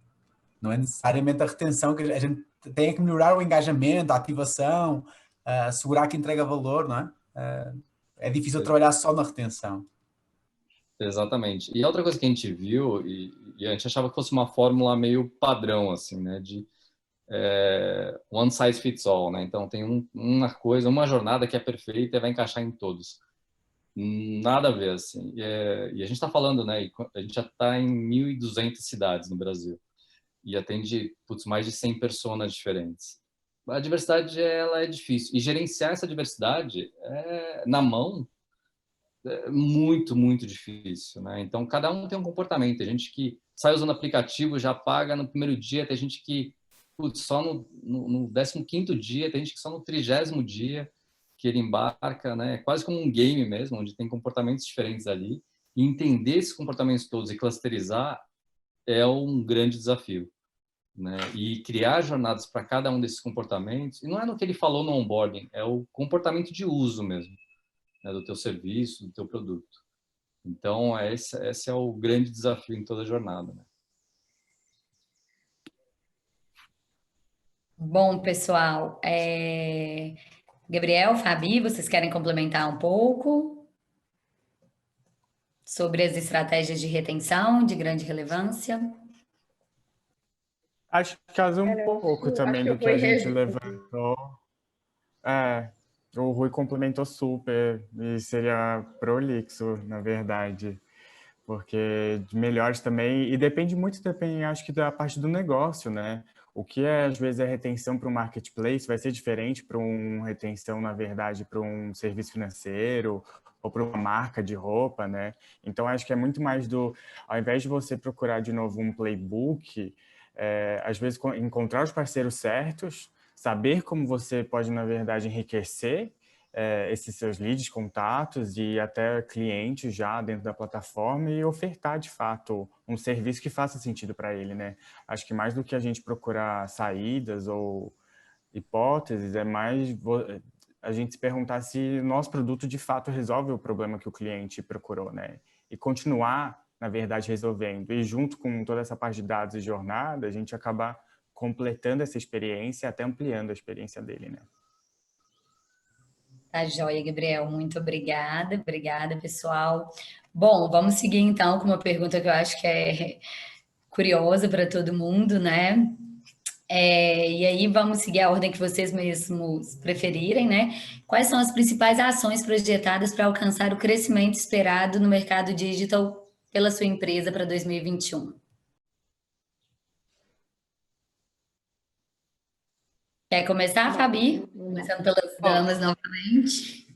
Não é necessariamente a retenção, que a gente tem que melhorar o engajamento, a ativação, assegurar que entrega valor, não é? É difícil trabalhar só na retenção. Exatamente. E outra coisa que a gente viu, e a gente achava que fosse uma fórmula meio padrão, assim, né? De one size fits all, né? Então, tem uma coisa, uma jornada que é perfeita e vai encaixar em todos. Nada a ver, assim. E a gente está falando, né? A gente já está em 1.200 cidades no Brasil. E atende, mais de 100 personas diferentes. A diversidade, ela é difícil. E gerenciar essa diversidade na mão é muito, muito difícil, né? Então, cada um tem um comportamento. Tem gente que sai usando aplicativo, já paga no primeiro dia. Tem gente que, só no 15º dia. Tem gente que só no 30º dia que ele embarca, né? Quase como um game mesmo, onde tem comportamentos diferentes ali. E entender esses comportamentos todos e clusterizar é um grande desafio, né? E criar jornadas para cada um desses comportamentos. E não é no que ele falou no onboarding, é o comportamento de uso mesmo, né, do teu serviço, do teu produto. Então, esse é o grande desafio em toda a jornada, né? Bom, pessoal, Gabriel, Fabi, vocês querem complementar um pouco sobre as estratégias de retenção de grande relevância? Acho que casa um pouco também do que a gente levantou. O Rui complementou super e seria prolixo, na verdade, porque de melhores também, e depende muito também, acho que da parte do negócio, né? O que às vezes é retenção para um marketplace vai ser diferente para uma retenção, na verdade, para um serviço financeiro ou para uma marca de roupa, né? Então, acho que é muito mais ao invés de você procurar de novo um playbook, às vezes encontrar os parceiros certos, saber como você pode, na verdade, enriquecer esses seus leads, contatos e até clientes já dentro da plataforma e ofertar, de fato, um serviço que faça sentido para ele, né? Acho que mais do que a gente procurar saídas ou hipóteses, é mais a gente se perguntar se o nosso produto, de fato, resolve o problema que o cliente procurou, né? E continuar, na verdade, resolvendo. E junto com toda essa parte de dados e jornada, a gente acaba completando essa experiência, até ampliando a experiência dele, né? Tá joia, Gabriel. Muito obrigada. Obrigada, pessoal. Bom, vamos seguir então com uma pergunta que eu acho que é curiosa para todo mundo, né? E aí vamos seguir a ordem que vocês mesmos preferirem, né? Quais são as principais ações projetadas para alcançar o crescimento esperado no mercado digital pela sua empresa para 2021? Quer começar, Fabi? Começando pelas damas novamente.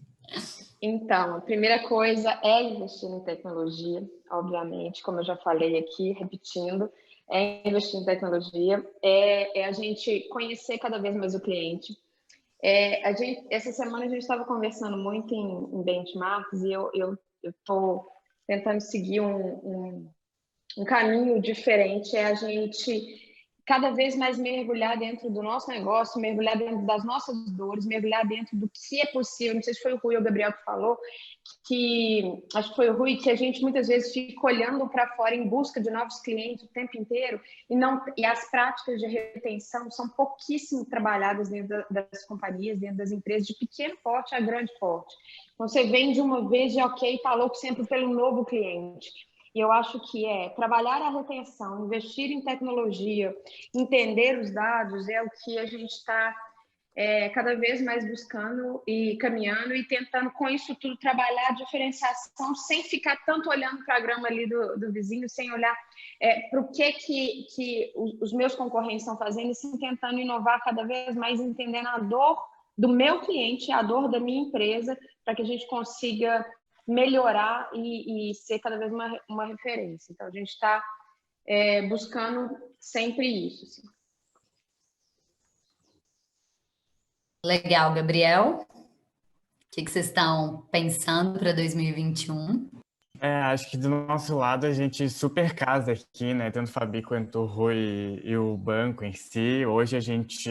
Então, a primeira coisa é investir em tecnologia, obviamente, como eu já falei aqui, repetindo, é investir em tecnologia, é a gente conhecer cada vez mais o cliente. Essa semana a gente estava conversando muito em benchmarks e eu estou tentando seguir um caminho diferente, é a gente cada vez mais mergulhar dentro do nosso negócio, mergulhar dentro das nossas dores, mergulhar dentro do que é possível. Não sei se foi o Rui ou o Gabriel que falou, que acho que foi o Rui, que a gente muitas vezes fica olhando para fora em busca de novos clientes o tempo inteiro e as práticas de retenção são pouquíssimo trabalhadas dentro das companhias, dentro das empresas, de pequeno porte a grande porte. Então, você vende uma vez e ok, está louco sempre pelo novo cliente. E eu acho que trabalhar a retenção, investir em tecnologia, entender os dados é o que a gente está cada vez mais buscando e caminhando e tentando com isso tudo trabalhar a diferenciação sem ficar tanto olhando para a grama ali do vizinho, sem olhar para o que os meus concorrentes estão fazendo e sim tentando inovar cada vez mais, entendendo a dor do meu cliente, a dor da minha empresa, para que a gente consiga melhorar e ser cada vez uma referência. Então, a gente está buscando sempre isso. Assim. Legal, Gabriel. O que vocês estão pensando para 2021? Acho que do nosso lado a gente super casa aqui, né? Tanto o Fabi quanto o Rui e o banco em si. Hoje a gente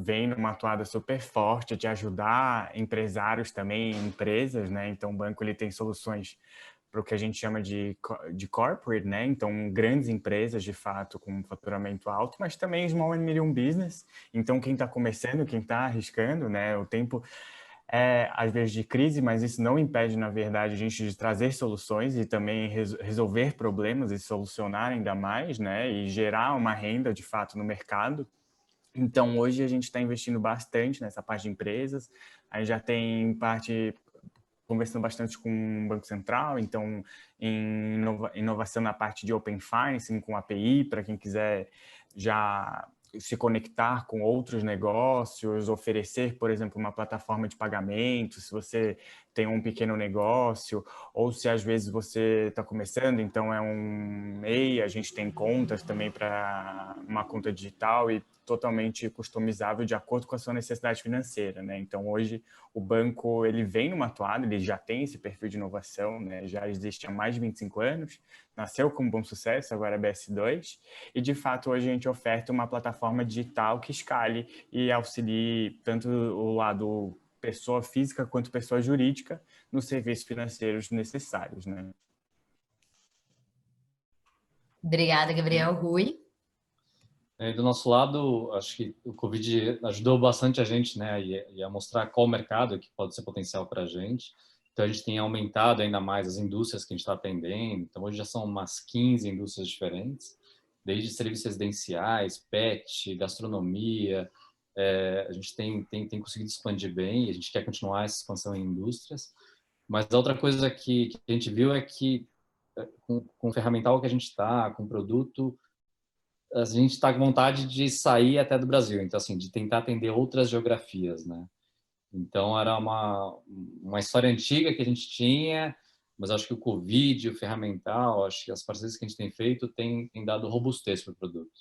vem numa atuada super forte de ajudar empresários também, empresas, né? Então o banco ele tem soluções para o que a gente chama de corporate, né? Então grandes empresas de fato com faturamento alto, mas também small and medium business. Então quem está começando, quem está arriscando, né? O tempo às vezes de crise, mas isso não impede, na verdade, a gente de trazer soluções e também resolver problemas e solucionar ainda mais, né? E gerar uma renda, de fato, no mercado. Então, hoje a gente está investindo bastante nessa parte de empresas. A gente já tem parte conversando bastante com o Banco Central, então em inovação na parte de Open Finance, com API, para quem quiser já se conectar com outros negócios, oferecer, por exemplo, uma plataforma de pagamento, se você tem um pequeno negócio, ou se às vezes você está começando, então é um MEI, a gente tem contas também para uma conta digital e totalmente customizável de acordo com a sua necessidade financeira, né? Então hoje o banco ele vem numa atuada, ele já tem esse perfil de inovação, né? Já existe há mais de 25 anos, nasceu com bom sucesso, agora é BS2, e de fato hoje a gente oferta uma plataforma digital que escale e auxilie tanto o lado pessoa física quanto pessoa jurídica nos serviços financeiros necessários, né? Obrigada, Gabriel. Rui? Do nosso lado, acho que o Covid ajudou bastante a gente, né, e a mostrar qual mercado que pode ser potencial para a gente. Então, a gente tem aumentado ainda mais as indústrias que a gente está atendendo. Então, hoje já são umas 15 indústrias diferentes, desde serviços residenciais, pet, gastronomia. A gente tem conseguido expandir bem e a gente quer continuar essa expansão em indústrias. Mas a outra coisa que a gente viu é que, com o ferramental que a gente está, com o produto, a gente está com vontade de sair até do Brasil, então assim, de tentar atender outras geografias, né? Então era uma história antiga que a gente tinha, mas acho que o Covid, o ferramental, acho que as parcerias que a gente tem feito tem dado robustez para o produto,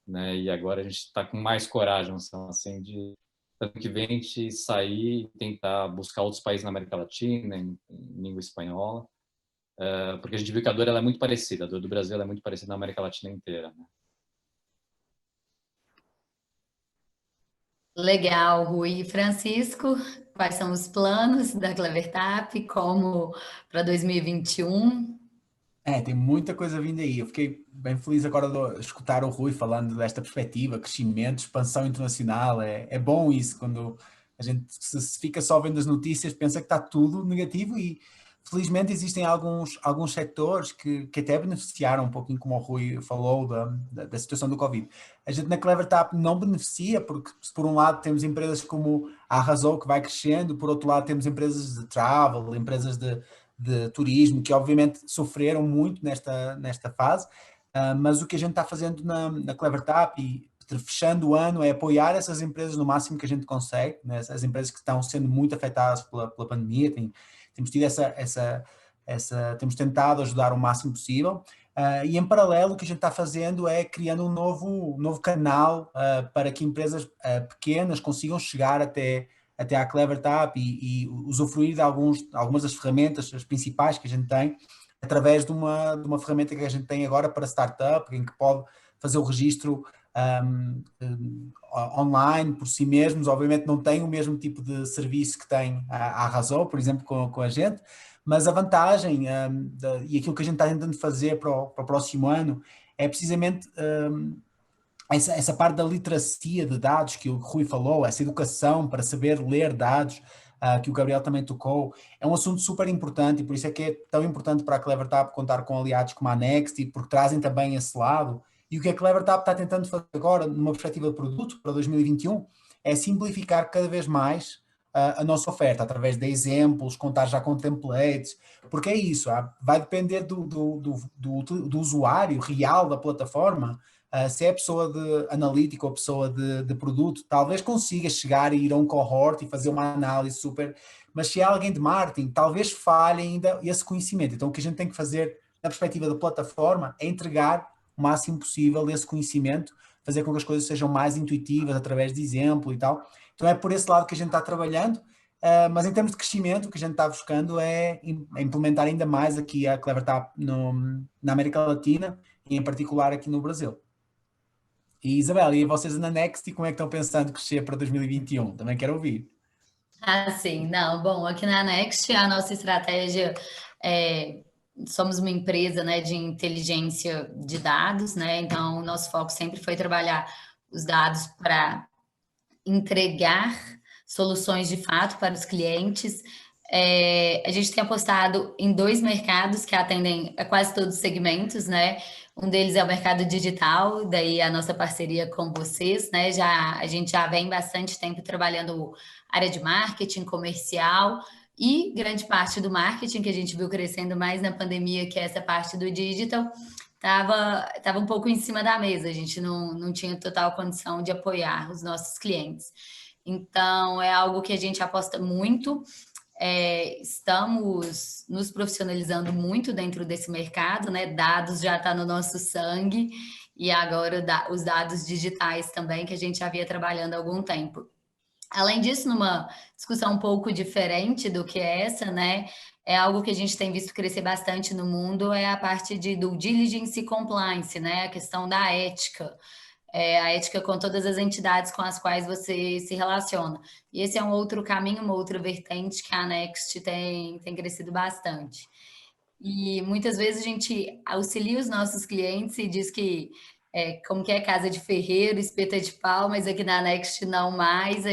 né? E agora a gente está com mais coragem, assim, de ano que vem a gente sair e tentar buscar outros países na América Latina, em língua espanhola, porque a gente viu que a dor ela é muito parecida, a dor do Brasil ela é muito parecida na América Latina inteira, né? Legal, Rui. E Francisco, quais são os planos da Clevertap, como para 2021? Tem muita coisa vindo aí. Eu fiquei bem feliz agora de escutar o Rui falando desta perspectiva, crescimento, expansão internacional. É bom isso, quando a gente se fica só vendo as notícias, pensa que está tudo negativo e felizmente existem alguns setores que até beneficiaram um pouquinho, como o Rui falou, da situação do Covid. A gente na Clevertap não beneficia, porque se por um lado temos empresas como a Arrasou, que vai crescendo, por outro lado temos empresas de travel, empresas de turismo, que obviamente sofreram muito nesta fase, mas o que a gente está fazendo na Clevertap e fechando o ano é apoiar essas empresas no máximo que a gente consegue, né? As empresas que estão sendo muito afetadas pela pandemia, temos tido temos tentado ajudar o máximo possível, e em paralelo o que a gente está fazendo é criando um novo canal para que empresas pequenas consigam chegar até à Clevertap e usufruir de algumas das ferramentas, as principais que a gente tem, através de uma ferramenta que a gente tem agora para startup, em que pode fazer o registro online por si mesmos. Obviamente não têm o mesmo tipo de serviço que tem a Arrasou, por exemplo, com a gente, mas a vantagem e aquilo que a gente está tentando fazer para o próximo ano é precisamente essa parte da literacia de dados que o Rui falou, essa educação para saber ler dados, que o Gabriel também tocou, é um assunto super importante e por isso é que é tão importante para a CleverTap contar com aliados como a Next, porque trazem também esse lado. E o que a CleverTap está tentando fazer agora, numa perspectiva de produto para 2021, é simplificar cada vez mais a nossa oferta, através de exemplos, contar já com templates, porque é isso, vai depender do usuário real da plataforma. Se é a pessoa de analítica ou a pessoa de produto, talvez consiga chegar e ir a um cohort e fazer uma análise super, mas se é alguém de marketing, talvez falhe ainda esse conhecimento. Então o que a gente tem que fazer na perspectiva da plataforma é entregar o máximo possível desse conhecimento, fazer com que as coisas sejam mais intuitivas através de exemplo e tal. Então é por esse lado que a gente está trabalhando, mas em termos de crescimento o que a gente está buscando é implementar ainda mais aqui a CleverTap na América Latina e em particular aqui no Brasil. E Isabel, e vocês na Next, como é que estão pensando crescer para 2021? Também quero ouvir. Sim, não, bom, aqui na Next a nossa estratégia somos uma empresa, né, de inteligência de dados, né, então o nosso foco sempre foi trabalhar os dados para entregar soluções de fato para os clientes. A gente tem apostado em 2 mercados que atendem a quase todos os segmentos, né? Um deles é o mercado digital, daí a nossa parceria com vocês, né? A gente já vem bastante tempo trabalhando área de marketing, comercial e grande parte do marketing que a gente viu crescendo mais na pandemia, que é essa parte do digital, estava um pouco em cima da mesa, a gente não tinha total condição de apoiar os nossos clientes. Então, é algo que a gente aposta muito, estamos nos profissionalizando muito dentro desse mercado, né? Dados já está no nosso sangue, e agora os dados digitais também, que a gente já vinha trabalhando há algum tempo. Além disso, numa discussão um pouco diferente do que essa, né? É algo que a gente tem visto crescer bastante no mundo, é a parte de due diligence e compliance, né? A questão da ética. A ética com todas as entidades com as quais você se relaciona. E esse é um outro caminho, uma outra vertente que a Next tem crescido bastante. E muitas vezes a gente auxilia os nossos clientes e diz que como que é casa de ferreiro, espeta de pau, mas aqui na Next não mais.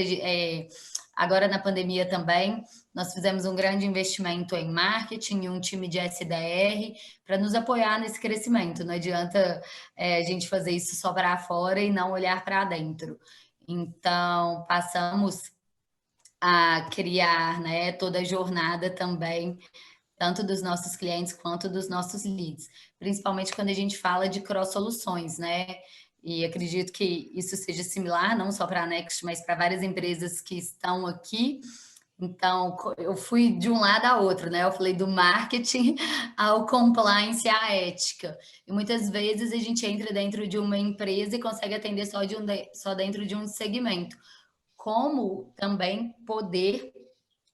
Agora na pandemia também, nós fizemos um grande investimento em marketing e um time de SDR para nos apoiar nesse crescimento. Não adianta a gente fazer isso só para fora e não olhar para dentro. Então, passamos a criar, né, toda a jornada também, tanto dos nossos clientes quanto dos nossos leads, principalmente quando a gente fala de cross-soluções, né? E acredito que isso seja similar, não só para a Next, mas para várias empresas que estão aqui. Então, eu fui de um lado a outro, né? Eu falei do marketing ao compliance e à ética. E muitas vezes a gente entra dentro de uma empresa e consegue atender só dentro de um segmento. Como também poder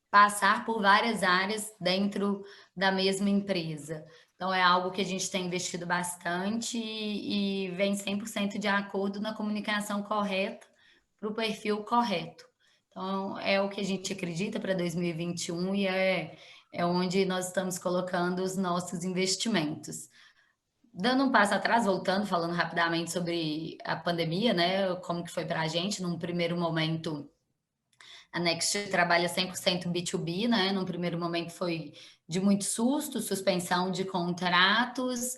passar por várias áreas dentro da mesma empresa. Então, é algo que a gente tem investido bastante e vem 100% de acordo na comunicação correta para o perfil correto. Então, é o que a gente acredita para 2021 e é onde nós estamos colocando os nossos investimentos. Dando um passo atrás, voltando, falando rapidamente sobre a pandemia, né? Como que foi para a gente, num primeiro momento, a Next trabalha 100% B2B, né? Num primeiro momento foi de muito susto, suspensão de contratos,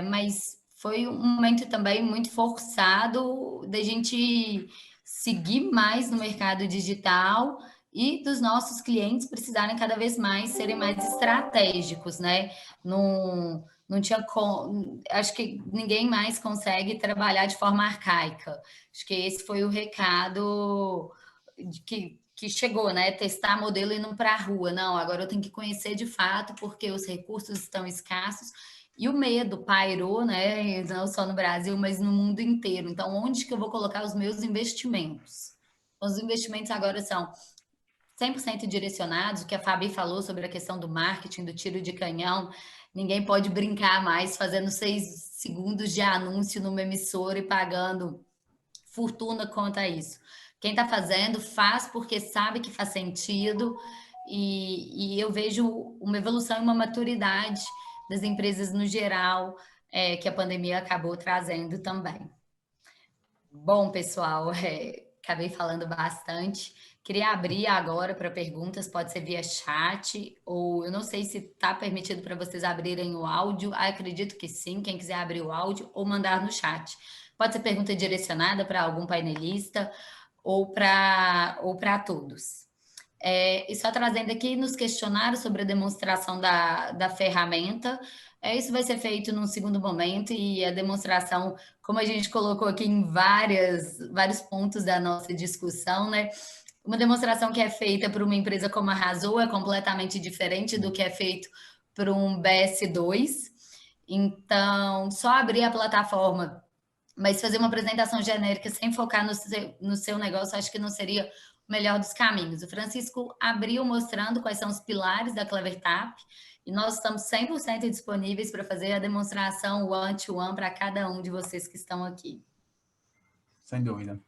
mas foi um momento também muito forçado da gente seguir mais no mercado digital e dos nossos clientes precisarem cada vez mais serem mais estratégicos, né? Não tinha acho que ninguém mais consegue trabalhar de forma arcaica. Acho que esse foi o recado que chegou, né? Testar modelo e não para a rua. Não, agora eu tenho que conhecer de fato, porque os recursos estão escassos e o medo pairou, né? Não só no Brasil, mas no mundo inteiro. Então, onde que eu vou colocar os meus investimentos? Os investimentos agora são 100% direcionados, o que a Fabi falou sobre a questão do marketing, do tiro de canhão. Ninguém pode brincar mais fazendo 6 segundos de anúncio numa emissora e pagando fortuna quanto a isso. Quem está fazendo, faz porque sabe que faz sentido, e eu vejo uma evolução e uma maturidade das empresas no geral, que a pandemia acabou trazendo também. Bom, pessoal, acabei falando bastante. Queria abrir agora para perguntas, pode ser via chat, ou eu não sei se está permitido para vocês abrirem o áudio. Acredito que sim, quem quiser abrir o áudio ou mandar no chat. Pode ser pergunta direcionada para algum painelista ou para todos. E só trazendo aqui nos questionários sobre a demonstração da ferramenta, isso vai ser feito num segundo momento, e a demonstração, como a gente colocou aqui em vários pontos da nossa discussão, né? Uma demonstração que é feita por uma empresa como a Arrasou é completamente diferente do que é feito por um BS2. Então, só abrir a plataforma, mas fazer uma apresentação genérica sem focar no seu negócio, acho que não seria o melhor dos caminhos. O Francisco abriu mostrando quais são os pilares da Clevertap, e nós estamos 100% disponíveis para fazer a demonstração one-to-one para cada um de vocês que estão aqui. Sem dúvida.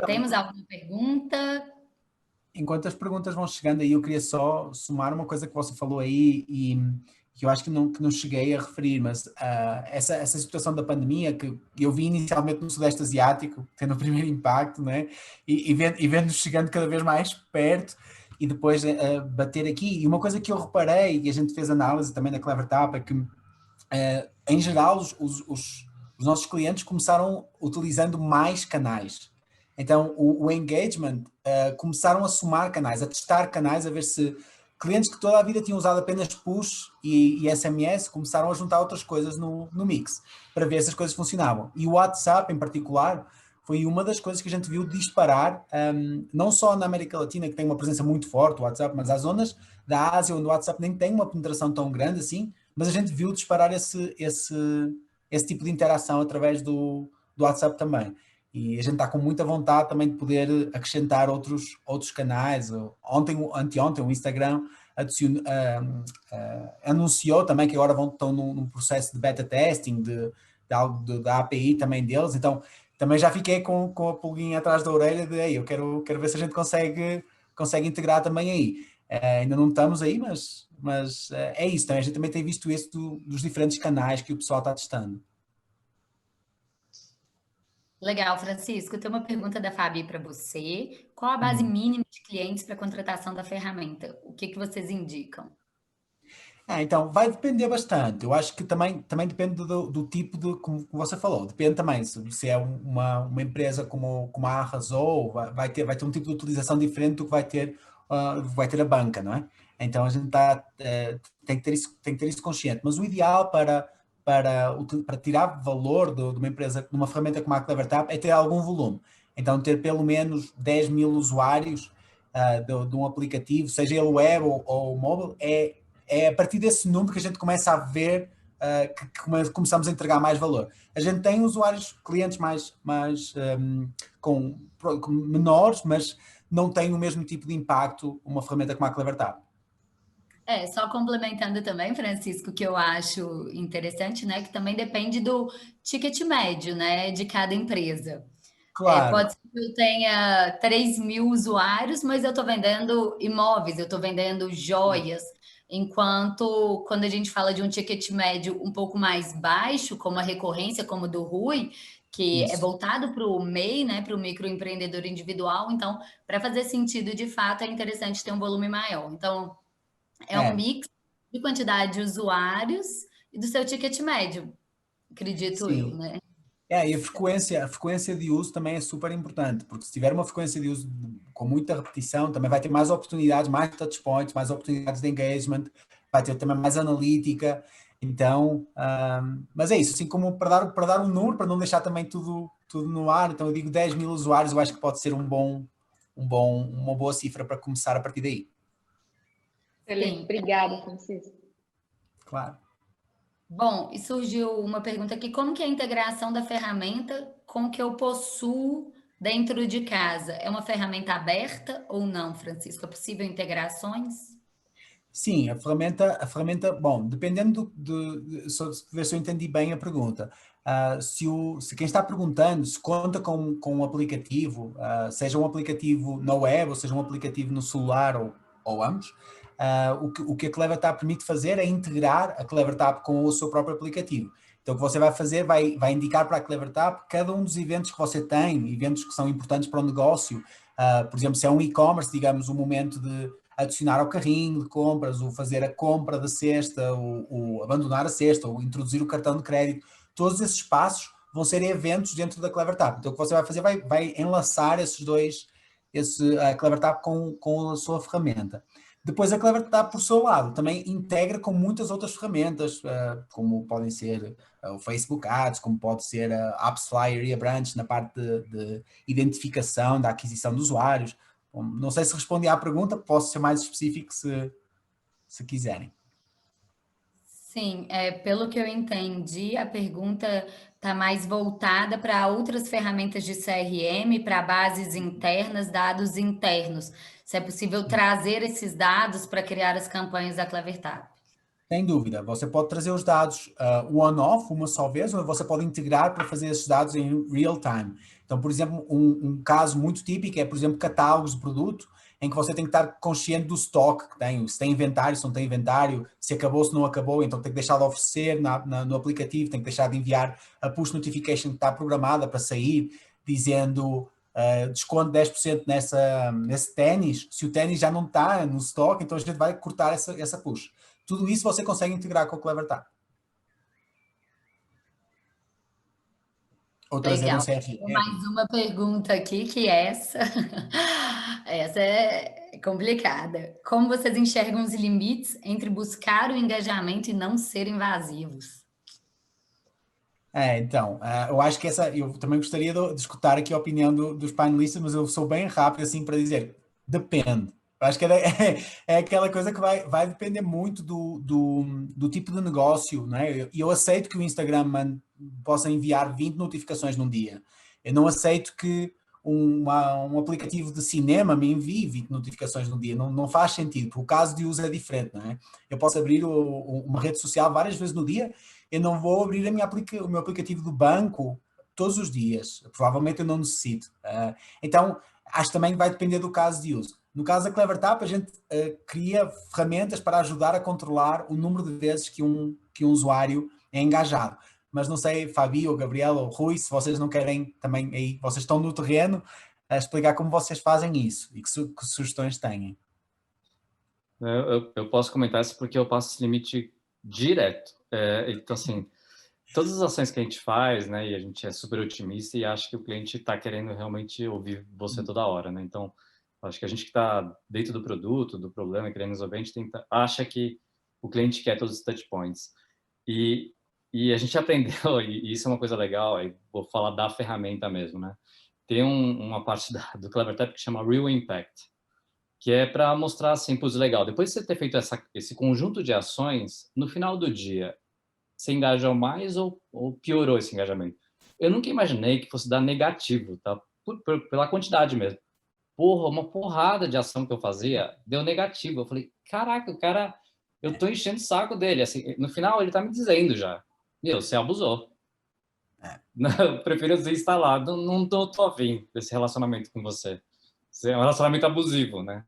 Temos alguma pergunta? Enquanto as perguntas vão chegando aí, eu queria só somar uma coisa que você falou aí e que eu acho que não cheguei a referir, mas essa situação da pandemia que eu vi inicialmente no Sudeste Asiático, tendo o primeiro impacto, né? E vendo chegando cada vez mais perto e depois bater aqui. E uma coisa que eu reparei, e a gente fez análise também da Clevertap, é que em geral os nossos clientes começaram utilizando mais canais. Então, o engagement, começaram a somar canais, a testar canais, a ver se clientes que toda a vida tinham usado apenas push e SMS começaram a juntar outras coisas no mix, para ver se as coisas funcionavam. E o WhatsApp, em particular, foi uma das coisas que a gente viu disparar, não só na América Latina, que tem uma presença muito forte, o WhatsApp, mas às zonas da Ásia, onde o WhatsApp nem tem uma penetração tão grande assim, mas a gente viu disparar esse tipo de interação através do WhatsApp também. E a gente está com muita vontade também de poder acrescentar outros canais. Anteontem, o Instagram anunciou também que agora estão num processo de beta testing da API também deles. Então, também já fiquei com a pulguinha atrás da orelha de eu quero ver se a gente consegue integrar também aí. Ainda não estamos aí, mas é isso. Também. A gente também tem visto isso dos diferentes canais que o pessoal está testando. Legal, Francisco. Tem uma pergunta da Fabi para você. Qual a base mínima de clientes para contratação da ferramenta? O que vocês indicam? Então, vai depender bastante. Eu acho que também depende do tipo de, como você falou, depende também se é uma empresa como a Arrasou, vai ter um tipo de utilização diferente do que vai ter a banca, não é? Então, a gente tem que ter isso consciente. Mas o ideal para tirar valor de uma empresa, de uma ferramenta como a Clevertap, é ter algum volume. Então, ter pelo menos 10 mil usuários de um aplicativo, seja ele web ou móvel, é a partir desse número que a gente começa a ver que começamos a entregar mais valor. A gente tem usuários, clientes com menores, mas não tem o mesmo tipo de impacto uma ferramenta como a Clevertap. Só complementando também, Francisco, que eu acho interessante, né? Que também depende do ticket médio, né? De cada empresa. Claro. Pode ser que eu tenha 3 mil usuários, mas eu estou vendendo imóveis, eu estou vendendo joias. Enquanto, quando a gente fala de um ticket médio um pouco mais baixo, como a recorrência, como o do Rui, que é voltado para o MEI, né, para o microempreendedor individual, então, para fazer sentido de fato, é interessante ter um volume maior. Então, um mix de quantidade de usuários e do seu ticket médio, acredito eu, né? E a frequência de uso também é super importante, porque se tiver uma frequência de uso com muita repetição, também vai ter mais oportunidades, mais touchpoints, mais oportunidades de engagement, vai ter também mais analítica. Então, mas é isso, assim como para dar um número, para não deixar também tudo no ar. Então eu digo 10 mil usuários, eu acho que pode ser uma boa cifra para começar a partir daí. Excelente. Obrigada, Francisco. Claro. Bom, e surgiu uma pergunta aqui: como que é a integração da ferramenta com o que eu possuo dentro de casa? É uma ferramenta aberta ou não, Francisco? É possível integrações? Sim, a ferramenta, bom, dependendo ver se eu entendi bem a pergunta. Se quem está perguntando se conta com um aplicativo, seja um aplicativo na web ou seja um aplicativo no celular ou ambos, o que a CleverTap permite fazer é integrar a CleverTap com o seu próprio aplicativo. Então o que você vai fazer, vai indicar para a CleverTap cada um dos eventos que você tem, eventos que são importantes para o negócio. Por exemplo, se é um e-commerce, digamos, o momento de adicionar ao carrinho de compras, ou fazer a compra da cesta, ou abandonar a cesta, ou introduzir o cartão de crédito. Todos esses passos vão ser eventos dentro da CleverTap. Então o que você vai fazer, vai enlaçar esses dois, a CleverTap com a sua ferramenta. Depois a CleverTap, por seu lado, também integra com muitas outras ferramentas, como podem ser o Facebook Ads, como pode ser a AppsFlyer e a Branch na parte de identificação, da aquisição de usuários. Bom, não sei se respondi à pergunta, posso ser mais específico se quiserem. Sim, pelo que eu entendi, a pergunta está mais voltada para outras ferramentas de CRM, para bases internas, dados internos. Se é possível trazer esses dados para criar as campanhas da CleverTap. Sem dúvida, você pode trazer os dados one-off, uma só vez, ou você pode integrar para fazer esses dados em real time. Então, por exemplo, um caso muito típico é, por exemplo, catálogos de produto, em que você tem que estar consciente do estoque que tem, se tem inventário, se não tem inventário, se acabou, se não acabou, então tem que deixar de oferecer no aplicativo, tem que deixar de enviar a push notification que está programada para sair, dizendo desconto 10% nesse ténis. Se o ténis já não está no estoque, então a gente vai cortar essa push. Tudo isso você consegue integrar com o CleverTap. Ou trazer um Legal. CRM. Mais uma pergunta aqui, que essa é complicada. Como vocês enxergam os limites entre buscar o engajamento e não ser invasivos? Então, eu acho que eu também gostaria de escutar aqui a opinião dos painelistas, mas eu sou bem rápido assim para dizer, depende. Eu acho que é aquela coisa que vai depender muito do tipo de negócio, não é? E eu aceito que o Instagram possa enviar 20 notificações num dia. Eu não aceito que um aplicativo de cinema me envie 20 notificações num dia. Não faz sentido, porque o caso de uso é diferente, não é? Eu posso abrir uma rede social várias vezes no dia. Eu não vou abrir o meu aplicativo do banco todos os dias. Provavelmente eu não necessito. Então, acho que também vai depender do caso de uso. No caso da CleverTap, a gente cria ferramentas para ajudar a controlar o número de vezes que um usuário é engajado. Mas não sei, Fabi, ou Gabriel, ou Rui, se vocês não querem também aí, vocês estão no terreno, a explicar como vocês fazem isso e que sugestões têm. Eu posso comentar isso porque eu passo esse limite direto. Então, assim, todas as ações que a gente faz, né, e a gente é super otimista e acha que o cliente está querendo realmente ouvir você toda hora, né? Então, acho que a gente que está dentro do produto, do problema, querendo resolver, a gente acha que o cliente quer todos os touch points. E a gente aprendeu, e isso é uma coisa legal, aí vou falar da ferramenta mesmo, né? Tem uma parte do CleverTap que chama Real Impact, que é para mostrar assim, putz, legal, depois de você ter feito esse conjunto de ações, no final do dia, você engajou mais ou piorou esse engajamento? Eu nunca imaginei que fosse dar negativo, tá? Pela quantidade mesmo. Porra, uma porrada de ação que eu fazia deu negativo. Eu falei, caraca, o cara, eu tô enchendo o saco dele. Assim, no final, ele tá me dizendo já, meu, você abusou. Eu prefiro desinstalar, não tô afim desse relacionamento com você. É um relacionamento abusivo, né?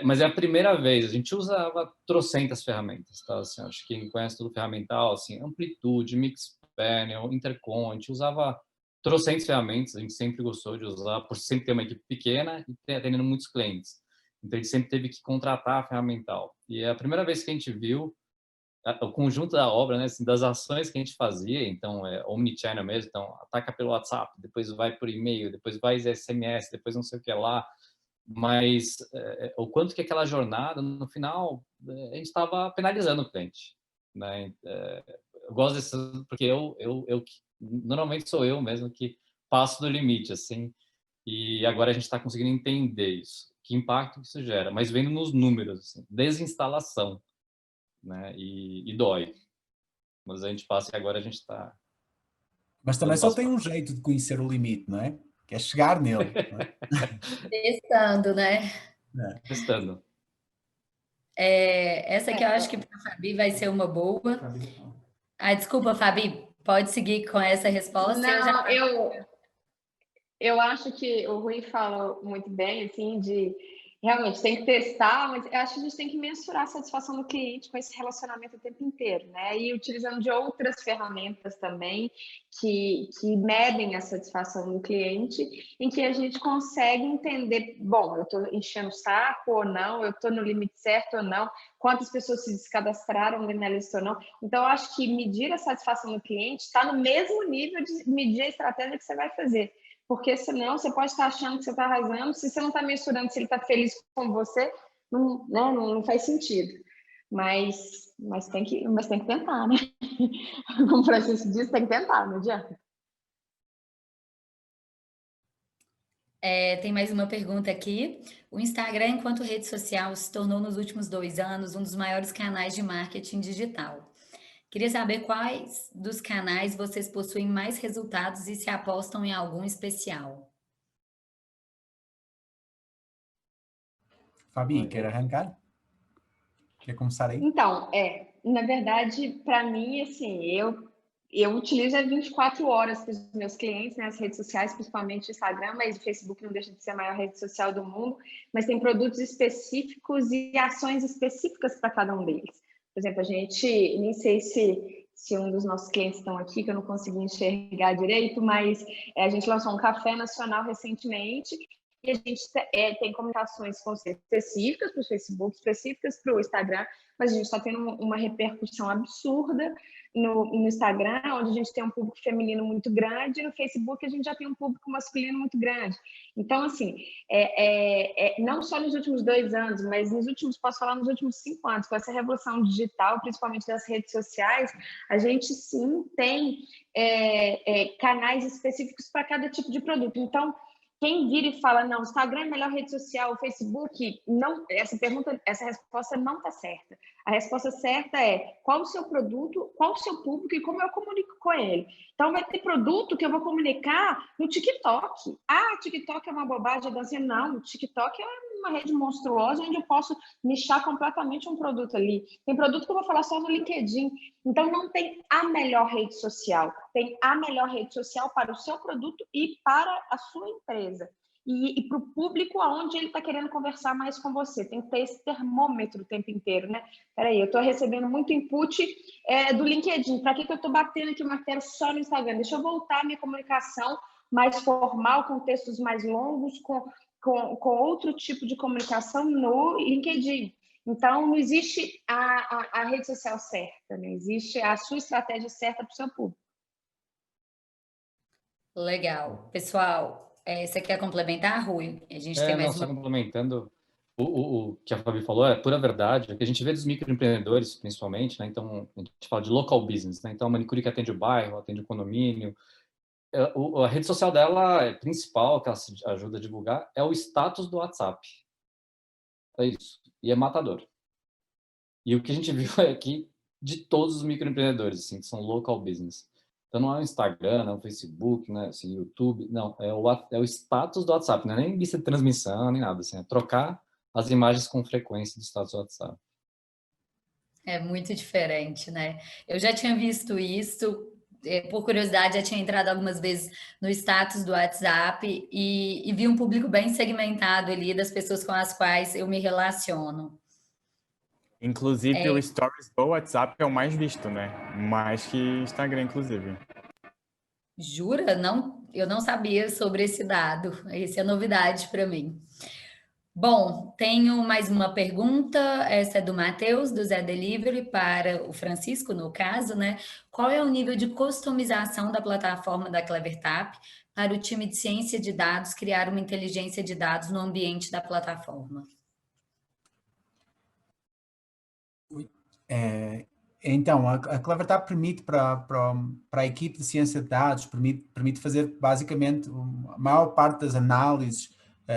Mas é a primeira vez, a gente usava trocentas ferramentas, tá? Assim, acho que quem conhece tudo ferramental, assim, Amplitude, Mixpanel, Intercom, a gente usava trocentas ferramentas, a gente sempre gostou de usar, por sempre ter uma equipe pequena e atendendo muitos clientes. Então, a gente sempre teve que contratar a ferramental. E é a primeira vez que a gente viu o conjunto da obra, né, assim, das ações que a gente fazia, então, omnichannel mesmo, então, ataca pelo WhatsApp, depois vai por e-mail, depois vai SMS, depois não sei o que lá, mas o quanto que aquela jornada, no final, a gente estava penalizando o cliente, né? Eu gosto disso porque normalmente sou eu mesmo que passo do limite, assim, e agora a gente está conseguindo entender isso, que impacto que isso gera, mas vendo nos números, assim, desinstalação, né? E dói, mas a gente passa e agora a gente está... Mas também só tem um jeito de conhecer o limite, não é? Que é chegar nele. Não é? Testando, né? Testando. Essa aqui eu acho que para a Fabi vai ser uma boa. Desculpa, Fabi, pode seguir com essa resposta. Não, eu acho que o Rui falou muito bem, assim, de realmente tem que testar, mas eu acho que a gente tem que mensurar a satisfação do cliente com esse relacionamento o tempo inteiro, né? E utilizando de outras ferramentas também que medem a satisfação do cliente, em que a gente consegue entender, bom, eu estou enchendo o saco ou não, eu estou no limite certo ou não, quantas pessoas se descadastraram na lista ou não. Então, eu acho que medir a satisfação do cliente está no mesmo nível de medir a estratégia que você vai fazer. Porque senão você pode estar achando que você está arrasando, se você não está mensurando se ele está feliz com você, não, né, não faz sentido. Mas tem que tentar, né? Como o Francisco disse, tem que tentar, não adianta. Tem mais uma pergunta aqui. O Instagram, enquanto rede social, se tornou nos últimos 2 anos um dos maiores canais de marketing digital. Queria saber quais dos canais vocês possuem mais resultados e se apostam em algum especial. Fabi, quer arrancar? Quer começar aí? Então, na verdade, para mim, assim, eu utilizo as 24 horas para os meus clientes, né, as redes sociais, principalmente o Instagram, mas o Facebook não deixa de ser a maior rede social do mundo, mas tem produtos específicos e ações específicas para cada um deles. Por exemplo, a gente, nem sei se um dos nossos clientes estão aqui, que eu não consegui enxergar direito, mas a gente lançou um café nacional recentemente e a gente tem comunicações específicas para o Facebook, específicas para o Instagram, mas a gente está tendo uma repercussão absurda no Instagram, onde a gente tem um público feminino muito grande, e no Facebook a gente já tem um público masculino muito grande. Então, assim, não só nos últimos 2 anos, mas posso falar nos últimos 5 anos, com essa revolução digital, principalmente das redes sociais, a gente sim tem canais específicos para cada tipo de produto. Então, quem vira e fala, não, Instagram é a melhor rede social, o Facebook, não, essa resposta não está certa. A resposta certa é qual o seu produto, qual o seu público e como eu comunico com ele. Então, vai ter produto que eu vou comunicar no TikTok. TikTok é uma bobagem, a dancinha. Não, o TikTok é uma rede monstruosa onde eu posso nichar completamente um produto ali. Tem produto que eu vou falar só no LinkedIn. Então, não tem a melhor rede social. Tem a melhor rede social para o seu produto e para a sua empresa. E para o público aonde ele está querendo conversar mais com você. Tem que ter esse termômetro o tempo inteiro, né? Peraí, eu estou recebendo muito input do LinkedIn. Para que eu estou batendo aqui o martelo só no Instagram? Deixa eu voltar a minha comunicação mais formal, com textos mais longos, com outro tipo de comunicação no LinkedIn. Então, não existe a rede social certa, não existe a sua estratégia certa para o seu público. Legal. Pessoal, você quer complementar, Rui? A gente tem mais só complementando, o que a Fabi falou é pura verdade, é que a gente vê dos microempreendedores, principalmente, né? Então, a gente fala de local business, né? Então, a manicure que atende o bairro, atende o condomínio, a rede social dela principal, que ela ajuda a divulgar, é o status do WhatsApp. É isso. E é matador. E o que a gente viu é que de todos os microempreendedores, assim, que são local business. Então, não é o Instagram, não é o Facebook, né, assim, YouTube, não, é o status do WhatsApp, não é nem lista de transmissão, nem nada, assim, é trocar as imagens com frequência do status do WhatsApp. É muito diferente, né? Eu já tinha visto isso, por curiosidade, já tinha entrado algumas vezes no status do WhatsApp e vi um público bem segmentado ali das pessoas com as quais eu me relaciono. Inclusive, o Stories do WhatsApp é o mais visto, né? Mais que Instagram, inclusive. Jura? Não, eu não sabia sobre esse dado. Essa é novidade para mim. Bom, tenho mais uma pergunta. Essa é do Matheus, do Zé Delivery, para o Francisco, no caso, né? Qual é o nível de customização da plataforma da Clevertap para o time de ciência de dados criar uma inteligência de dados no ambiente da plataforma? Então, a Clevertap permite para a equipe de ciência de dados, permite fazer basicamente a maior parte das análises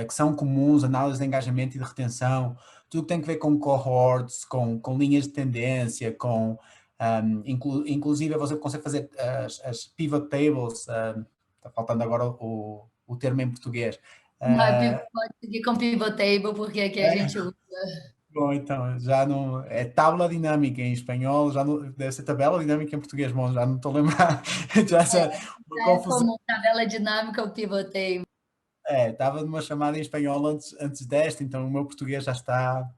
que são comuns, análises de engajamento e de retenção, tudo que tem a ver com cohorts, com linhas de tendência, inclusive você consegue fazer as pivot tables, está faltando agora o termo em português. Pode seguir com Pivot Table, porque aqui a gente usa. Bom, então, já não... É tábua dinâmica em espanhol, já não, deve ser tabela dinâmica em português, bom, já não estou a lembrar. Já uma É confusão. comum, tabela dinâmica, eu pivotei. Estava numa chamada em espanhol antes desta, então o meu português já está...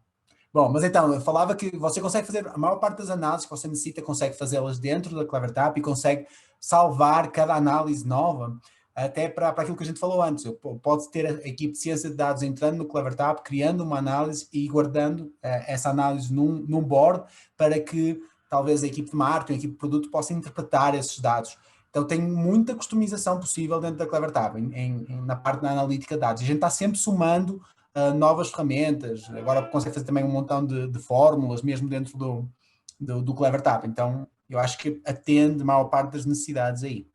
Bom, mas então, eu falava que você consegue fazer, a maior parte das análises que você necessita, consegue fazê-las dentro da CleverTap e consegue salvar cada análise nova, até para aquilo que a gente falou antes. Pode ter a equipe de ciência de dados entrando no CleverTap, criando uma análise e guardando essa análise num board para que talvez a equipe de marketing, a equipe de produto possa interpretar esses dados. Então tem muita customização possível dentro da CleverTap, na parte da analítica de dados. A gente está sempre somando novas ferramentas, agora consegue fazer também um montão de fórmulas, mesmo dentro do CleverTap. Então, eu acho que atende a maior parte das necessidades aí.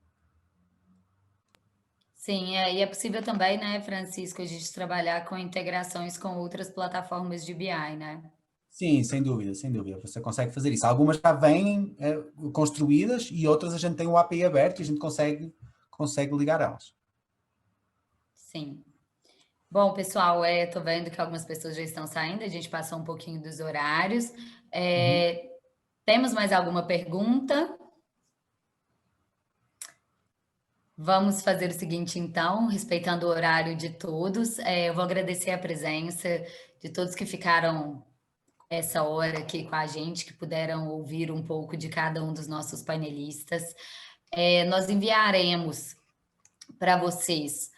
Sim, e é possível também, né, Francisco, a gente trabalhar com integrações com outras plataformas de BI, né? Sim, sem dúvida, sem dúvida. Você consegue fazer isso. Algumas já vêm construídas e outras a gente tem o API aberto e a gente consegue ligar elas. Sim. Bom, pessoal, tô vendo que algumas pessoas já estão saindo, a gente passou um pouquinho dos horários. Temos mais alguma pergunta? Vamos fazer o seguinte, então, respeitando o horário de todos. Eu vou agradecer a presença de todos que ficaram essa hora aqui com a gente, que puderam ouvir um pouco de cada um dos nossos panelistas. Nós enviaremos para vocês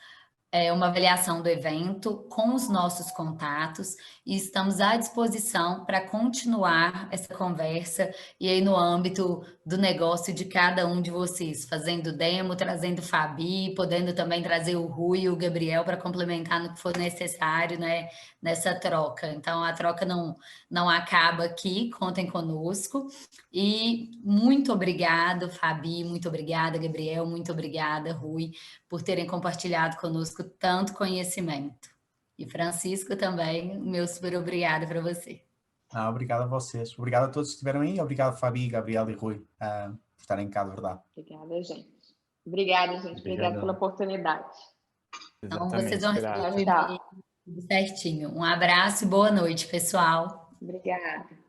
uma avaliação do evento com os nossos contatos e estamos à disposição para continuar essa conversa e aí no âmbito do negócio de cada um de vocês, fazendo demo, trazendo Fabi, podendo também trazer o Rui e o Gabriel para complementar no que for necessário, né, nessa troca. Então, a troca não acaba aqui, contem conosco. E muito obrigado, Fabi, muito obrigada, Gabriel, muito obrigada, Rui, por terem compartilhado conosco tanto conhecimento. E Francisco também, meu super obrigado para você. Obrigado a vocês. Obrigado a todos que estiveram aí. Obrigado, Fabi, Gabriel e Rui, por estarem cá, de verdade. Obrigada, gente. Obrigada, gente. Obrigada pela oportunidade. Então, vocês vão receber Tchau. tudo certinho. Um abraço e boa noite, pessoal. Obrigada.